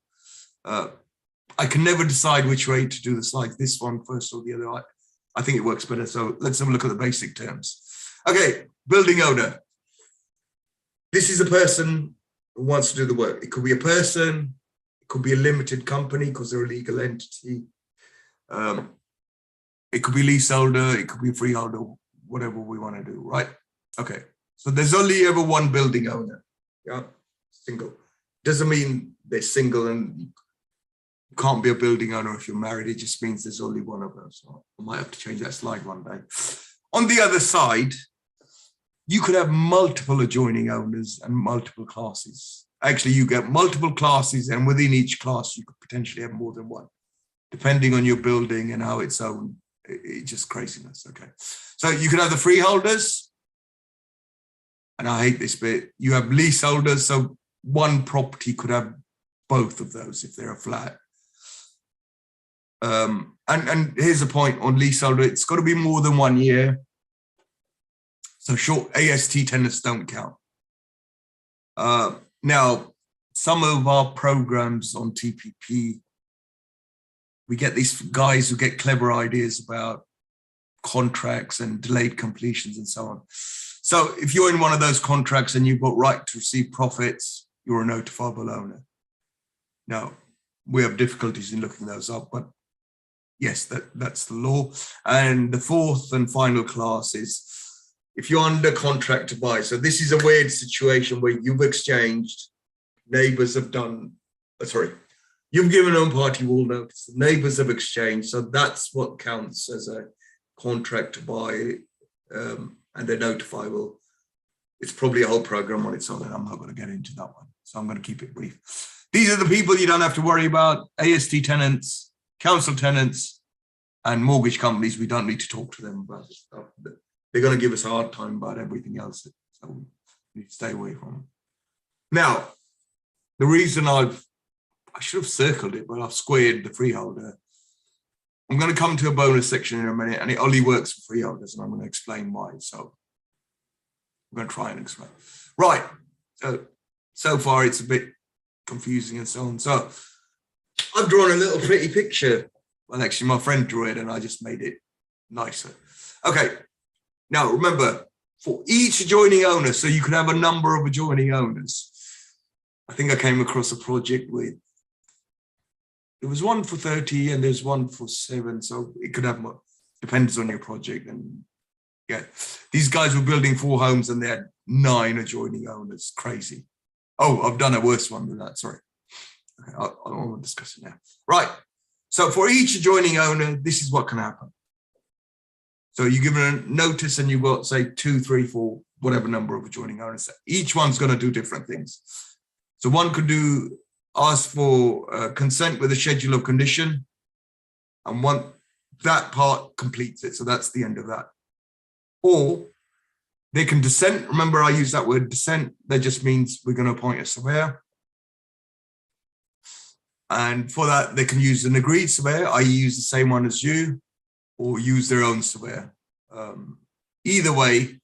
I can never decide which way to do the slides, this one first or the other. I think it works better. So let's have a look at the basic terms. Okay, building owner. This is a person who wants to do the work. It could be a person. It could be a limited company because they're a legal entity. It could be a leaseholder. It could be a freeholder, whatever we want to do, right? Okay. So there's only ever one building owner, yeah, single. Doesn't mean they're single and you can't be a building owner if you're married. It just means there's only one of them. So I might have to change that slide one day. On the other side, you could have multiple adjoining owners and multiple classes. Actually, you get multiple classes, and within each class, you could potentially have more than one, depending on your building and how it's owned. It's just craziness, okay? So you could have the freeholders, and I hate this bit, you have leaseholders, so one property could have both of those if they're a flat. And here's a point on leaseholder, it's got to be more than 1 year. So short AST tenants don't count. Now, some of our programs on TPP, we get these guys who get clever ideas about contracts and delayed completions and so on. So if you're in one of those contracts and you've got right to receive profits, you're a notifiable owner. Now, we have difficulties in looking those up, but yes, that's the law. And the fourth and final class is if you're under contract to buy. So this is a weird situation where you've exchanged, neighbors have done, you've given them party wall notice, the neighbors have exchanged. So that's what counts as a contract to buy. And they're notifiable. It's probably a whole program on its own, and I'm not going to get into that one. So I'm going to keep it brief. These are the people you don't have to worry about: AST tenants, council tenants, and mortgage companies. We don't need to talk to them about this stuff. They're going to give us a hard time about everything else. So we need to stay away from them. Now, the reason I should have circled it, but I've squared the freeholder. I'm going to come to a bonus section in a minute, and it only works for freeholders, and I'm going to explain why. So I'm going to try and explain. Right. So far, it's a bit confusing and so on. So I've drawn a little pretty picture. Well, actually, my friend drew it, and I just made it nicer. Okay. Now, remember, for each adjoining owner, so you can have a number of adjoining owners. I think I came across a project with, there was one for 30 and there's one for 7, so it could have more. depends on your project. And yeah, these guys were building 4 homes and they had 9 adjoining owners. Crazy. Oh, I've done a worse one than that. Sorry. Okay, I don't want to discuss it now. Right. So for each adjoining owner, this is what can happen. So you give them a notice and you've got, say, 2, 3, 4, whatever number of adjoining owners. Each one's going to do different things. So one could ask for consent with a schedule of condition, and that part completes it. So that's the end of that. Or they can dissent. Remember, I use that word dissent. That just means we're going to appoint a surveyor. And for that, they can use an agreed surveyor, i.e. use the same one as you, or use their own surveyor. Either way,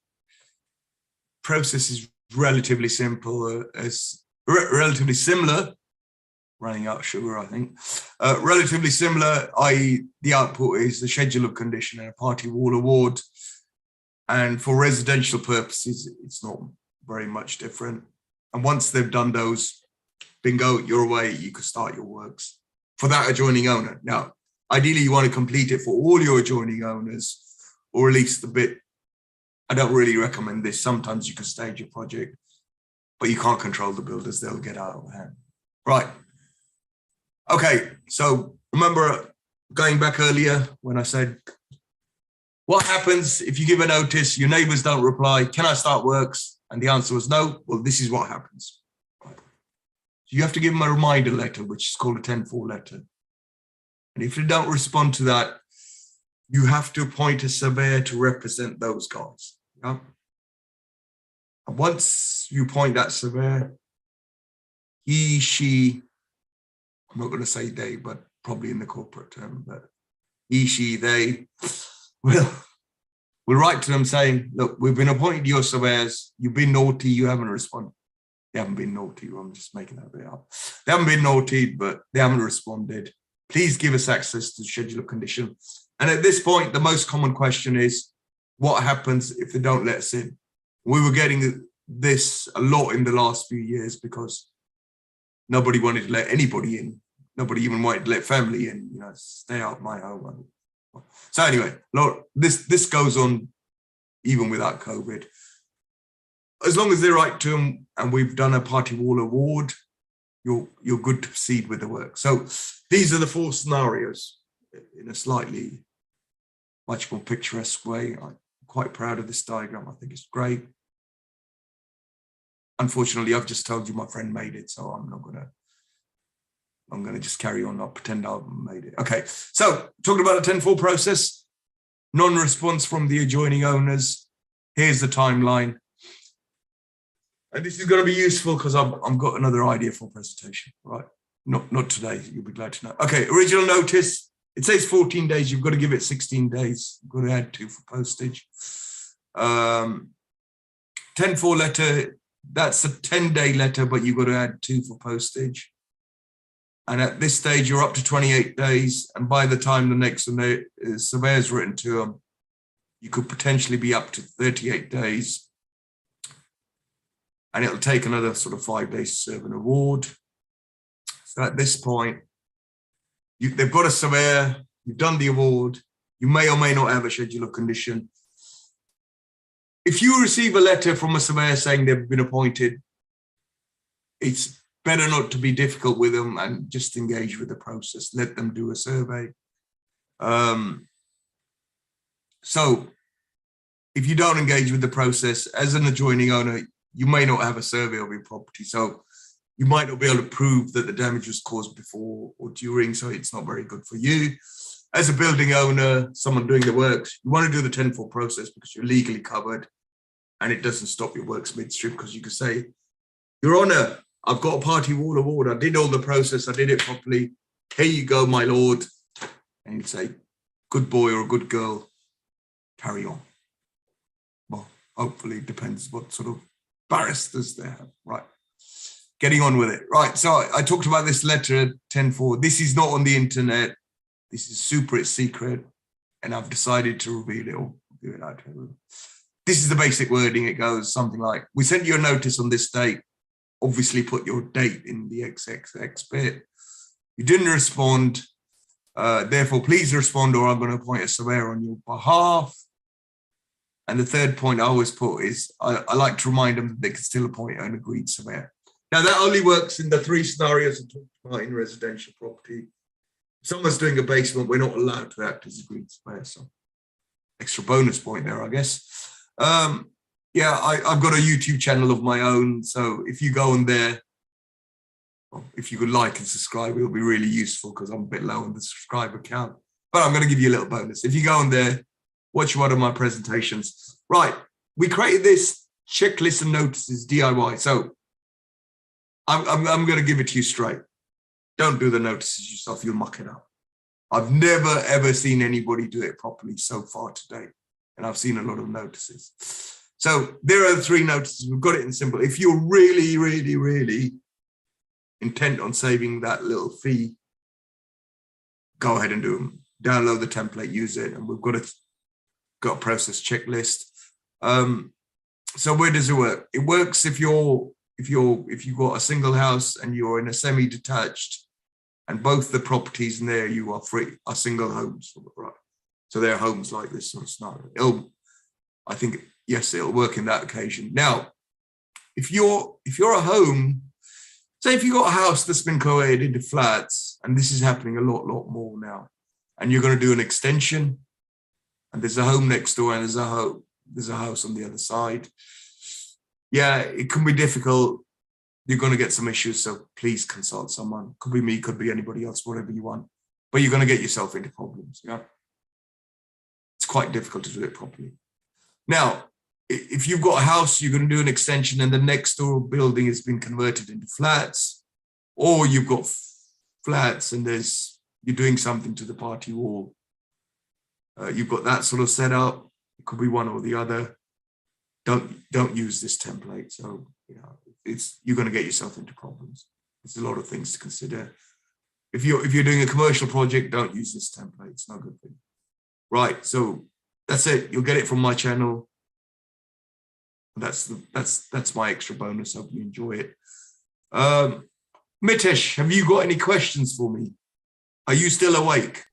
process is relatively simple, relatively similar, running out of sugar, I think. Relatively similar, i.e. the output is the schedule of condition and a party wall award. And for residential purposes, it's not very much different. And once they've done those, bingo, you're away, you could start your works for that adjoining owner. Now, ideally, you want to complete it for all your adjoining owners, or at least a bit. I don't really recommend this. Sometimes you can stage your project, but you can't control the builders. They'll get out of hand. Right. Okay. So remember going back earlier when I said, what happens if you give a notice, your neighbors don't reply, can I start works? And the answer was no. Well, this is what happens. Right. So you have to give them a reminder letter, which is called a 10-4 letter. And if they don't respond to that, you have to appoint a surveyor to represent those guys. Yeah? And once you appoint that surveyor, he, she, I'm not going to say they, but probably in the corporate term, but he, she, they will write to them saying, look, we've been appointed your surveyors. You've been naughty. You haven't responded. They haven't been naughty. I'm just making that bit up. They haven't been naughty, but they haven't responded. Please give us access to the schedule of condition. And at this point, the most common question is, what happens if they don't let us in? We were getting this a lot in the last few years because nobody wanted to let anybody in. Nobody even wanted to let family in, stay out my home. So anyway, Lord, this goes on even without COVID. As long as they write to them and we've done a party wall award, you're good to proceed with the work. So these are the 4 scenarios in a slightly much more picturesque way. I'm quite proud of this diagram. I think it's great. Unfortunately, I've just told you my friend made it, so I'm going to just carry on, not pretend I haven't made it. Okay, so talking about the 10-4 process, non-response from the adjoining owners. Here's the timeline. And this is going to be useful because I've got another idea for a presentation, right? Not today, you'll be glad to know. Okay, original notice, it says 14 days, you've got to give it 16 days. You've got to add 2 for postage. 10-4 letter, that's a 10-day letter, but you've got to add 2 for postage. And at this stage, you're up to 28 days. And by the time the next surveyor's written to them, you could potentially be up to 38 days. And it'll take another sort of 5 days to serve an award. So at this point, they've got a surveyor, you've done the award, you may or may not have a schedule of condition. If you receive a letter from a surveyor saying they've been appointed, it's better not to be difficult with them and just engage with the process. Let them do a survey. So if you don't engage with the process as an adjoining owner, you may not have a survey of your property. So you might not be able to prove that the damage was caused before or during, so it's not very good for you. As a building owner, someone doing the works, you want to do the 10-4 process because you're legally covered and it doesn't stop your works midstream, because you can say, Your Honour, I've got a party wall award. I did all the process. I did it properly. Here you go, my lord. And you'd say, good boy or a good girl, carry on. Well, hopefully it depends what sort of barristers they have. Right. Getting on with it. Right. So I talked about this letter 10-4. This is not on the internet. This is super secret. And I've decided to reveal it or give it out to everyone. This is the basic wording. It goes something like, we sent you a notice on this date. Obviously put your date in the XXX bit. You didn't respond. Therefore, please respond or I'm going to appoint a surveyor on your behalf. And the third point I always put is I like to remind them that they can still appoint an agreed surveyor. Now, that only works in the 3 scenarios I talked about in residential property. If someone's doing a basement, we're not allowed to act as agreed surveyor. So extra bonus point there, I guess. Yeah, I've got a YouTube channel of my own. So if you go on there, well, if you could like and subscribe, it'll be really useful because I'm a bit low on the subscriber count. But I'm going to give you a little bonus. If you go on there, watch one of my presentations. Right, we created this checklist and notices DIY. So I'm going to give it to you straight. Don't do the notices yourself, you'll muck it up. I've never, ever seen anybody do it properly so far today. And I've seen a lot of notices. So there are the 3 notices. We've got it in simple. If you're really, really, really intent on saving that little fee, go ahead and do them. Download the template, use it, and we've got a process checklist. So where does it work? It works if you've got a single house and you're in a semi-detached, and both the properties in there you are single homes, right? So they're homes like this sort of scenario. I think yes, it'll work in that occasion. Now, if you're a home, say if you've got a house that's been converted into flats, and this is happening a lot more now, and you're going to do an extension, and there's a home next door, and there's a house on the other side. Yeah, it can be difficult. You're going to get some issues, so please consult someone. Could be me, could be anybody else, whatever you want. But you're going to get yourself into problems. Yeah, it's quite difficult to do it properly. Now, if you've got a house, you're going to do an extension, and the next door building has been converted into flats, or you've got flats and you're doing something to the party wall. You've got that sort of set up. It could be one or the other. Don't use this template. So you're going to get yourself into problems. There's a lot of things to consider. If you're doing a commercial project, don't use this template. It's not a good thing. Right. So that's it. You'll get it from my channel. That's my extra bonus. Hope you enjoy it. Mitesh, have you got any questions for me? Are you still awake?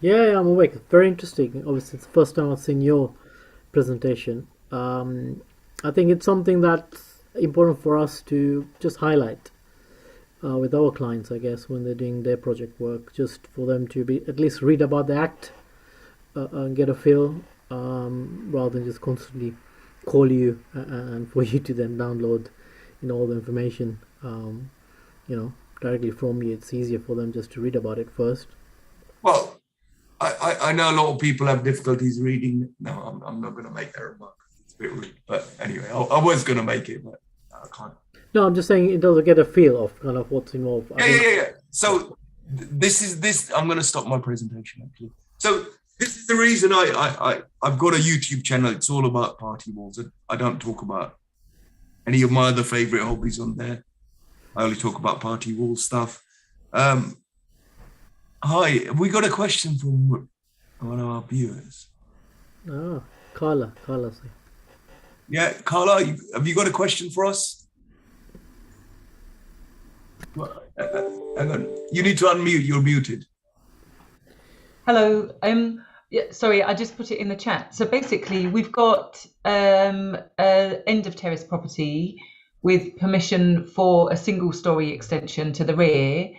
Yeah, I'm awake. Very interesting. Obviously, it's the first time I've seen your presentation. I think it's something that's important for us to just highlight with our clients, I guess, when they're doing their project work, just for them to be at least read about the act and get a feel, rather than just constantly call you and for you to then download, all the information, directly from you. It's easier for them just to read about it first. Well, I know a lot of people have difficulties reading. No, I'm not going to make that remark. It's a bit rude. But anyway, I was going to make it, but I can't. No, I'm just saying it does get a feel of kind of what's involved. Yeah. So this. I'm going to stop my presentation actually. So this is the reason I've got a YouTube channel. It's all about party walls. I don't talk about any of my other favorite hobbies on there. I only talk about party wall stuff. Hi, have we got a question from one of our viewers? Ah, Carla. Yeah, Carla, have you got a question for us? Hang on. You need to unmute. You're muted. Hello. Yeah, sorry, I just put it in the chat. So basically, we've got an end of terrace property with permission for a single-story extension to the rear.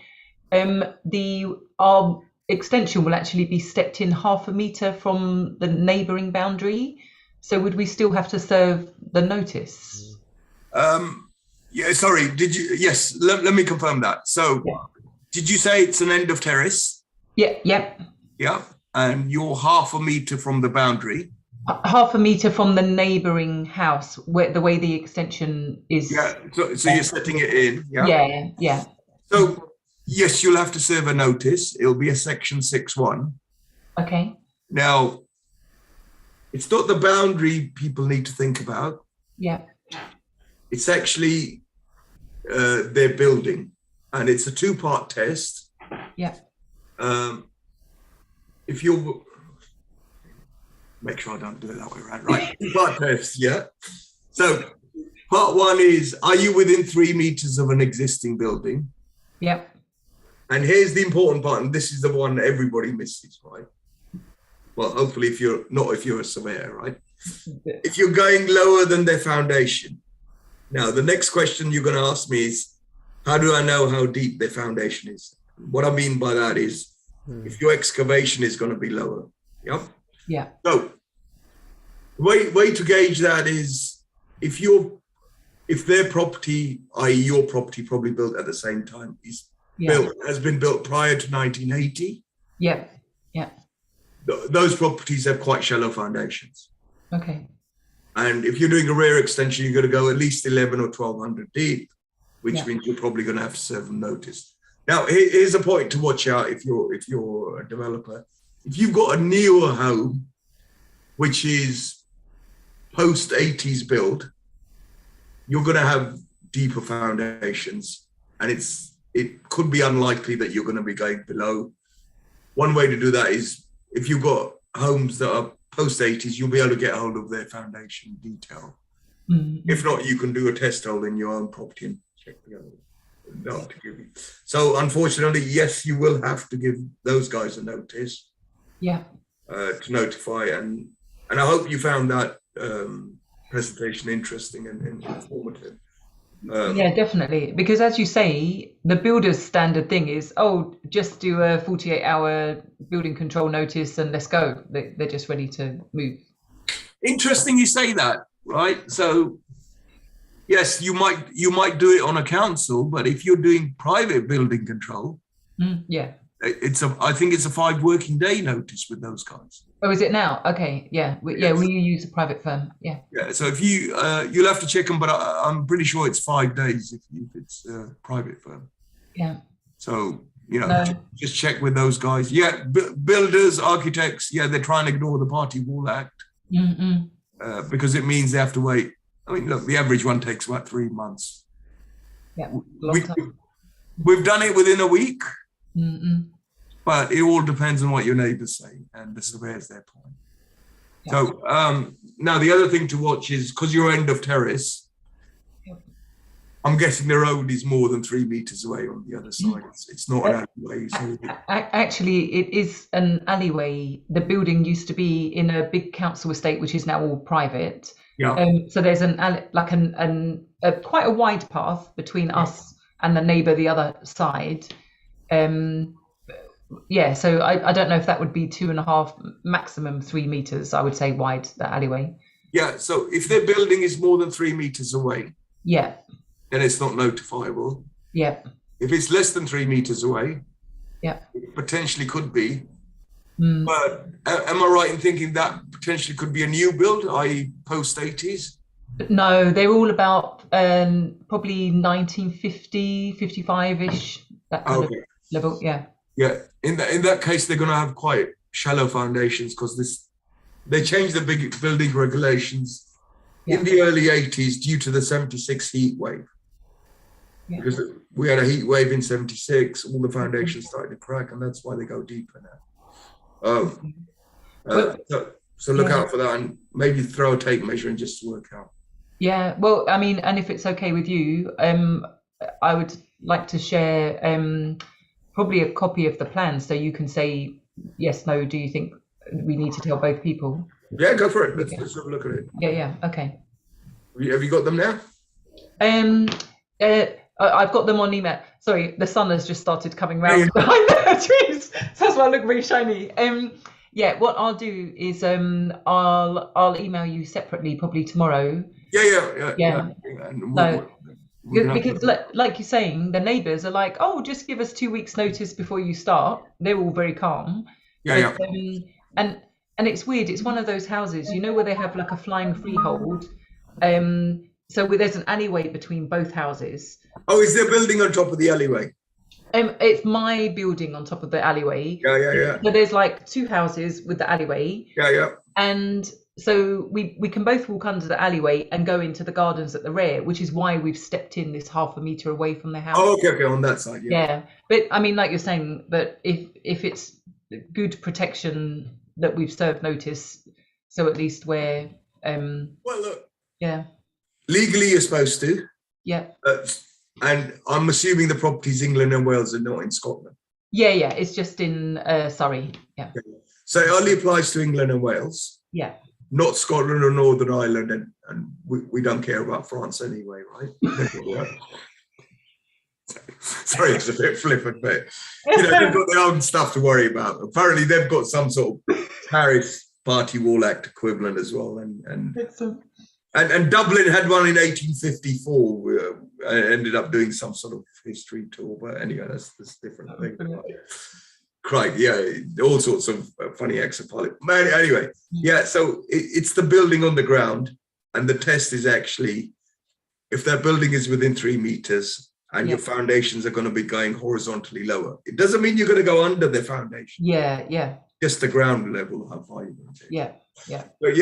Our extension will actually be stepped in 0.5 metre from the neighbouring boundary. So would we still have to serve the notice? Yeah, sorry. Did you? Yes. Let me confirm that. So, Did you say it's an end of terrace? Yeah. Yeah. And you're 0.5 metre from the boundary. 0.5 metre from the neighbouring house, where the way the extension is. Yeah. So you're setting it in. Yeah. Yeah. So yes, you'll have to serve a notice. It'll be a section 6.1. Okay. Now, it's not the boundary people need to think about. Yeah. It's actually their building, and it's a 2-part test. Yeah. If you make sure I don't do it that way around, right? 2-part test, yeah. So part 1 is: are you within 3 meters of an existing building? Yeah. And here's the important part, and this is the one everybody misses, right? Well, hopefully if you're a surveyor, right? If you're going lower than their foundation. Now, the next question you're going to ask me is, how do I know how deep their foundation is? What I mean by that is, if your excavation is going to be lower. Yep. Yeah. So, way to gauge that is if their property, i.e., your property, probably built at the same time, has been built prior to 1980. Yeah. Yeah. Those properties have quite shallow foundations. Okay. And if you're doing a rear extension, you're going to go at least 11 or 1200 deep, which means you're probably going to have to serve them notice. Now, here's a point to watch out if you're a developer. If you've got a newer home, which is post 80s build, you're going to have deeper foundations, and it could be unlikely that you're going to be going below. One way to do that is if you've got homes that are post 80s, you'll be able to get hold of their foundation detail. Mm-hmm. If not, you can do a test hole in your own property and check the other. So unfortunately, yes, you will have to give those guys a notice. Yeah. To notify, and I hope you found that presentation interesting and informative. Yeah, definitely. Because as you say, the builder's standard thing is, just do a 48-hour building control notice and let's go. They're just ready to move. Interesting you say that, right? So yes, you might do it on a council, but if you're doing private building control, yeah, I think it's a 5 working day notice with those guys. Oh, is it now? Okay, yeah, we use a private firm. Yeah. Yeah. So if you'll have to check them, but I'm pretty sure it's 5 days if it's a private firm. Yeah. So just check with those guys. Yeah, builders, architects. Yeah, they're trying to ignore the Party Wall Act because it means they have to wait. I mean, look, the average one takes about 3 months. Yeah. We've done it within a week. Mm-mm. But it all depends on what your neighbours say and the surveyor's their point. Yeah. So now the other thing to watch is, because you're end of terrace, I'm guessing the road is more than 3 meters away on the other side. It's not an alleyway. So actually, it is an alleyway. The building used to be in a big council estate, which is now all private. Yeah. So there's quite a wide path between us and the neighbour the other side. So I don't know if that would be 2.5, maximum 3 meters, I would say, wide, that alleyway. Yeah, so if their building is more than 3 meters away, then it's not notifiable. Yeah. If it's less than 3 meters away, it potentially could be. But am I right in thinking that potentially could be a new build, i.e. post 80s? No, they're all about probably 1950, 55-ish, that kind of level, yeah. Yeah, in that case, they're going to have quite shallow foundations because they changed the big building regulations in the early 80s due to the 76 heat wave. Yeah. Because we had a heat wave in 76, all the foundations started to crack, and that's why they go deeper now. So look out for that, and maybe throw a tape measure and just work out. Yeah, well, I mean, and if it's okay with you, I would like to share probably a copy of the plan, so you can say yes, no. Do you think we need to tell both people? Yeah, go for it. Let's have a look at it. Yeah. Okay. Have you got them now? I've got them on email. Sorry, the sun has just started coming round behind the trees, so that's why I look really shiny. What I'll do is I'll email you separately, probably tomorrow. Yeah. Because like you're saying, the neighbours are like, just give us 2 weeks notice before you start. They're all very calm. And it's weird. It's one of those houses, where they have like a flying freehold. So there's an alleyway between both houses. Oh, is there a building on top of the alleyway? It's my building on top of the alleyway. Yeah. So there's like 2 houses with the alleyway. Yeah. And so we can both walk under the alleyway and go into the gardens at the rear, which is why we've stepped in this 0.5 meter away from the house. Oh, okay, on that side. Yeah. But I mean, like you're saying, but if it's good protection that we've served notice, so at least we're well, look. Yeah. Legally, you're supposed to. Yeah. And I'm assuming the properties England and Wales are not in Scotland. Yeah. It's just in Surrey. Yeah. So it only applies to England and Wales, Yeah. not Scotland or Northern Ireland, and we don't care about France anyway, right? Sorry, it's a bit flippant, but they've got their own stuff to worry about. Apparently, they've got some sort of Paris Party Wall Act equivalent as well, and Dublin had one in 1854. Ended up doing some sort of history tour, but anyway, that's a different thing. Craig, yeah, all sorts of funny exopolic. Anyway, yeah, so it's the building on the ground, and the test is actually if that building is within 3 meters and your foundations are going to be going horizontally lower. It doesn't mean you're going to go under the foundation. Yeah. Just the ground level, how far you're going to take. Yeah. But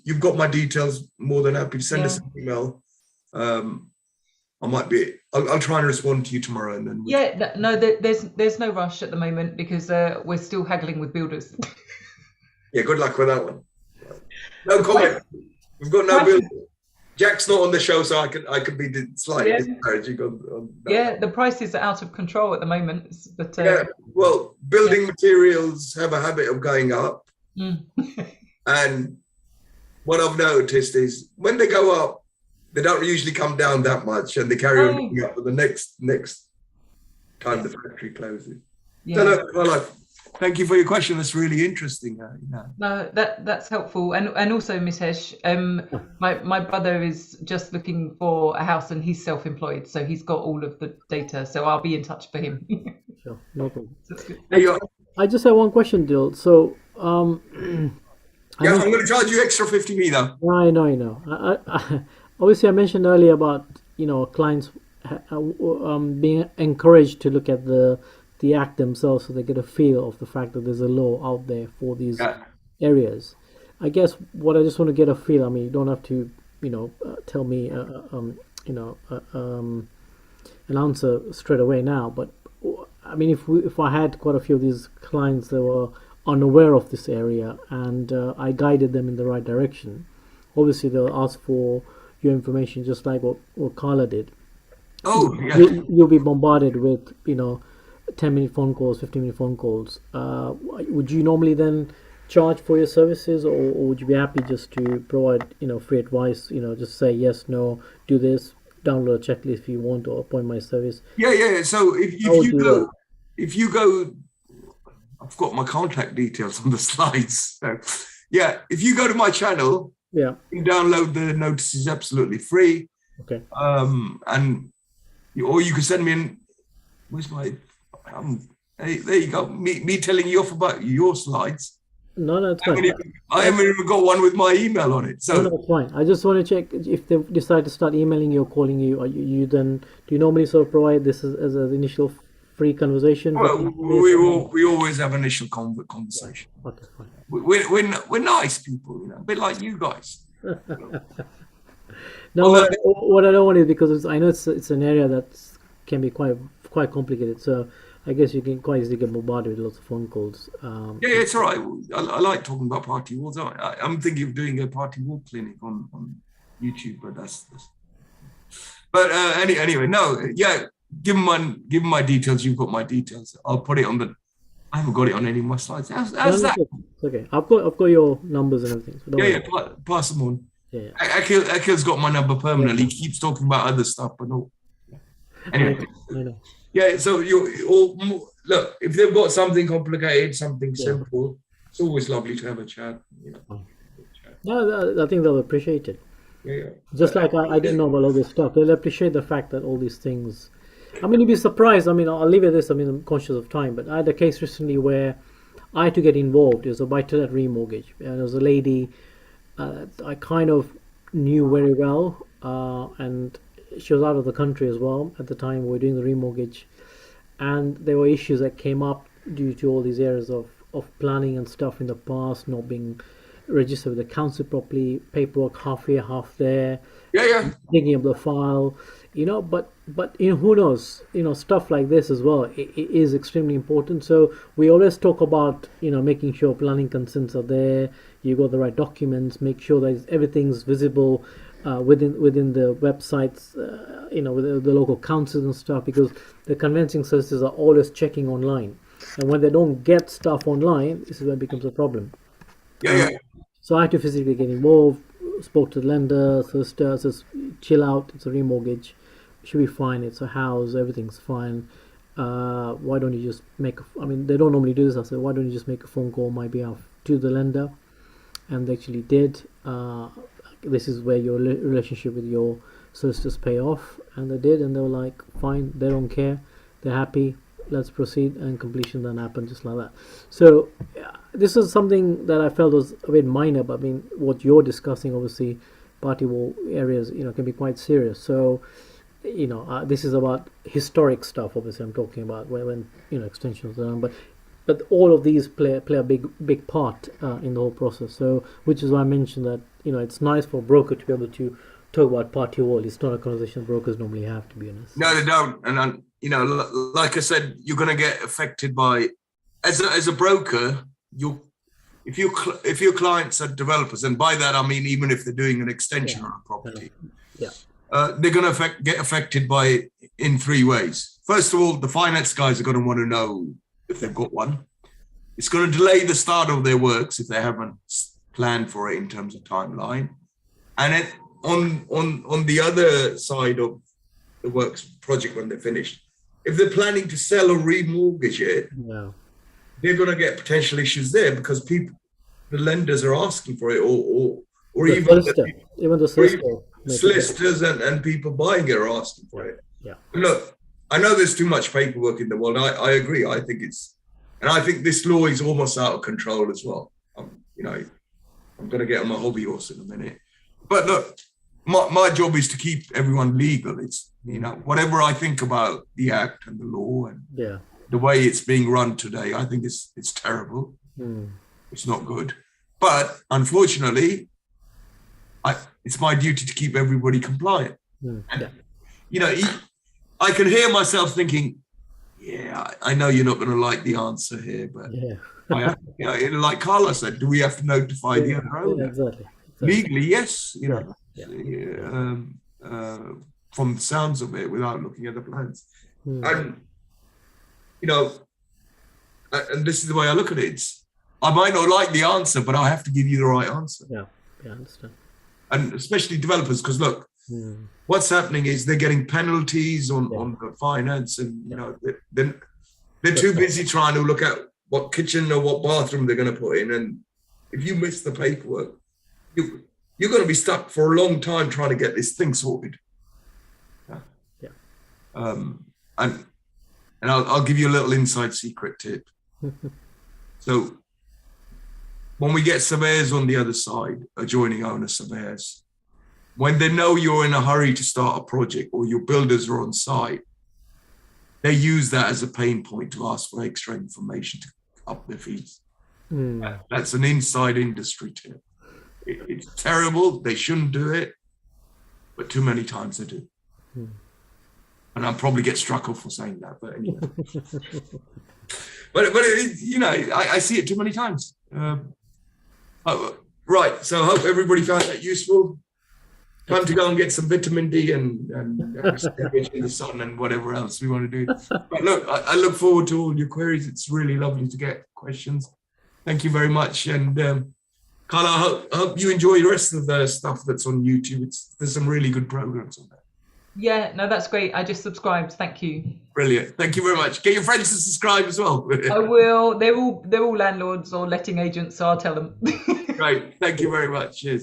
you've got my details. More than happy to send us an email. I'll try and respond to you tomorrow, and then there's no rush at the moment because we're still haggling with builders. Yeah, good luck with that one. No comment. We've got no builder. Jack's not on the show, so I could be slightly discouraging on that. The prices are out of control at the moment, but well, building materials have a habit of going up, and what I've noticed is when they go up, they don't usually come down that much, and they carry on going up for the next time the factory closes. So, thank you for your question. That's really interesting. No, that's helpful, and also, Mitesh, my brother is just looking for a house, and he's self-employed, so he's got all of the data. So I'll be in touch for him. Sure, no problem. That's good. I just have one question, Dil. So, I'm going to charge you extra 50p though. I know. Obviously, I mentioned earlier about clients being encouraged to look at the act themselves, so they get a feel of the fact that there's a law out there for these areas. I guess what I just want to get a feel. I mean, you don't have to, tell me, an answer straight away now. But I mean, if I had quite a few of these clients that were unaware of this area and I guided them in the right direction, obviously they'll ask for your information, just like what Carla did. Oh, yeah. You'll be bombarded with 10-minute phone calls, 15-minute phone calls. Would you normally then charge for your services, or would you be happy just to provide free advice? Just say yes, no, do this, download a checklist if you want, or appoint my service. Yeah. So if you go, I've got my contact details on the slides. So if you go to my channel, you can download the notices absolutely free. Okay. Or you can send me in. Where's my? Hey, there you go. Me telling you off about your slides. No, it's fine. I haven't even got one with my email on it. So no, it's fine. I just want to check if they decide to start emailing you or calling you. Are you then? Do you normally sort of provide this as an initial free conversation? Well, we always have initial conversation. Okay, fine. We're nice people, a bit like you guys. No, what I don't want is, because I know it's an area that can be quite complicated. So I guess you can quite easily get bombarded with lots of phone calls. It's all right. I like talking about party walls. I'm thinking of doing a party wall clinic on YouTube, but that's. But anyway, no, give them my details. You've got my details. I'll put it on the. I haven't got it on any of my slides. How's that? It's okay. I've got your numbers and everything. So pass them on. Yeah. Akil's got my number permanently. He keeps talking about other stuff, but no. Anyway. I know. Yeah, so you all look, if they've got something complicated, something simple, it's always lovely to have a chat. No, I think they'll appreciate it. Yeah. Just like I didn't know about all this stuff. They'll appreciate the fact that all these things. I mean, you'd be surprised. I mean, I'll leave it at this. I mean, I'm conscious of time, but I had a case recently where I had to get involved. It was a buy-to-let remortgage, and there was a lady I kind of knew very well, and she was out of the country as well at the time we were doing the remortgage, and there were issues that came up due to all these areas of planning and stuff in the past, not being registered with the council properly, paperwork half here, half there, digging up the file, but who knows, stuff like this as well, it is extremely important. So we always talk about making sure planning consents are there, you got the right documents, make sure that everything's visible within the websites, with the local councils and stuff, because the conveyancing services are always checking online. And when they don't get stuff online, this is when it becomes a problem. Yeah. So I had to physically get involved, spoke to the lender, solicitor, says, chill out, it's a remortgage, it should be fine, it's a house, everything's fine. Why don't you just they don't normally do this. I said, why don't you just make a phone call on my behalf to the lender? And they actually did. This is where your relationship with your solicitors pay off. And they did, and they were like, fine, they don't care, they're happy, let's proceed, and completion then happened just like that. So this is something that I felt was a bit minor, but I mean, what you're discussing, obviously, party wall areas, can be quite serious. So, this is about historic stuff. Obviously, I'm talking about when extensions are done, but all of these play a big part in the whole process. So, which is why I mentioned that it's nice for a broker to be able to talk about party wall. It's not a conversation brokers normally have, to be honest. No, they don't. And like I said, you're going to get affected by, as a broker, if your clients are developers, and by that I mean even if they're doing an extension on a property, they're going to get affected by it in three ways. First of all, the finance guys are going to want to know if they've got one. It's going to delay the start of their works if they haven't planned for it in terms of timeline. And then on the other side of the works project, when they're finished, if they're planning to sell or remortgage it, they're going to get potential issues there because the lenders are asking for it, or even the solicitors and people buying it are asking for it. Yeah. Look, I know there's too much paperwork in the world. I agree. I think this law is almost out of control as well. I'm going to get on my hobby horse in a minute. But look, my job is to keep everyone legal. It's, whatever I think about the act and the law and the way it's being run today, I think it's terrible. It's not good. But unfortunately, it's my duty to keep everybody compliant. And, I can hear myself thinking, I know you're not going to like the answer here, but like Carla said, do we have to notify the other owner? Exactly. Legally, yes. From the sounds of it, without looking at the plans, and and this is the way I look at it. I might not like the answer, but I have to give you the right answer. Yeah, I understand. And especially developers, because look, what's happening is they're getting penalties on the finance, and they're too busy trying to look at what kitchen or what bathroom they're going to put in, and if you miss the paperwork, you're going to be stuck for a long time trying to get this thing sorted. And I'll give you a little inside secret tip. So when we get surveyors on the other side, adjoining owner surveyors, when they know you're in a hurry to start a project or your builders are on site, they use that as a pain point to ask for extra information to up their fees. That's an inside industry tip. It's terrible. They shouldn't do it, but too many times they do. And I'll probably get struck off for saying that, but anyway. but I see it too many times. Right. So I hope everybody found that useful. Time to go and get some vitamin D and get in the sun and whatever else we want to do. But look, I look forward to all your queries. It's really lovely to get questions. Thank you very much. And Carla, I hope you enjoy the rest of the stuff that's on YouTube. There's some really good programs on there. Yeah, no, that's great. I just subscribed. Thank you. Brilliant. Thank you very much. Get your friends to subscribe as well. I will. They're all landlords or letting agents, so I'll tell them. Great. Thank you very much. Cheers.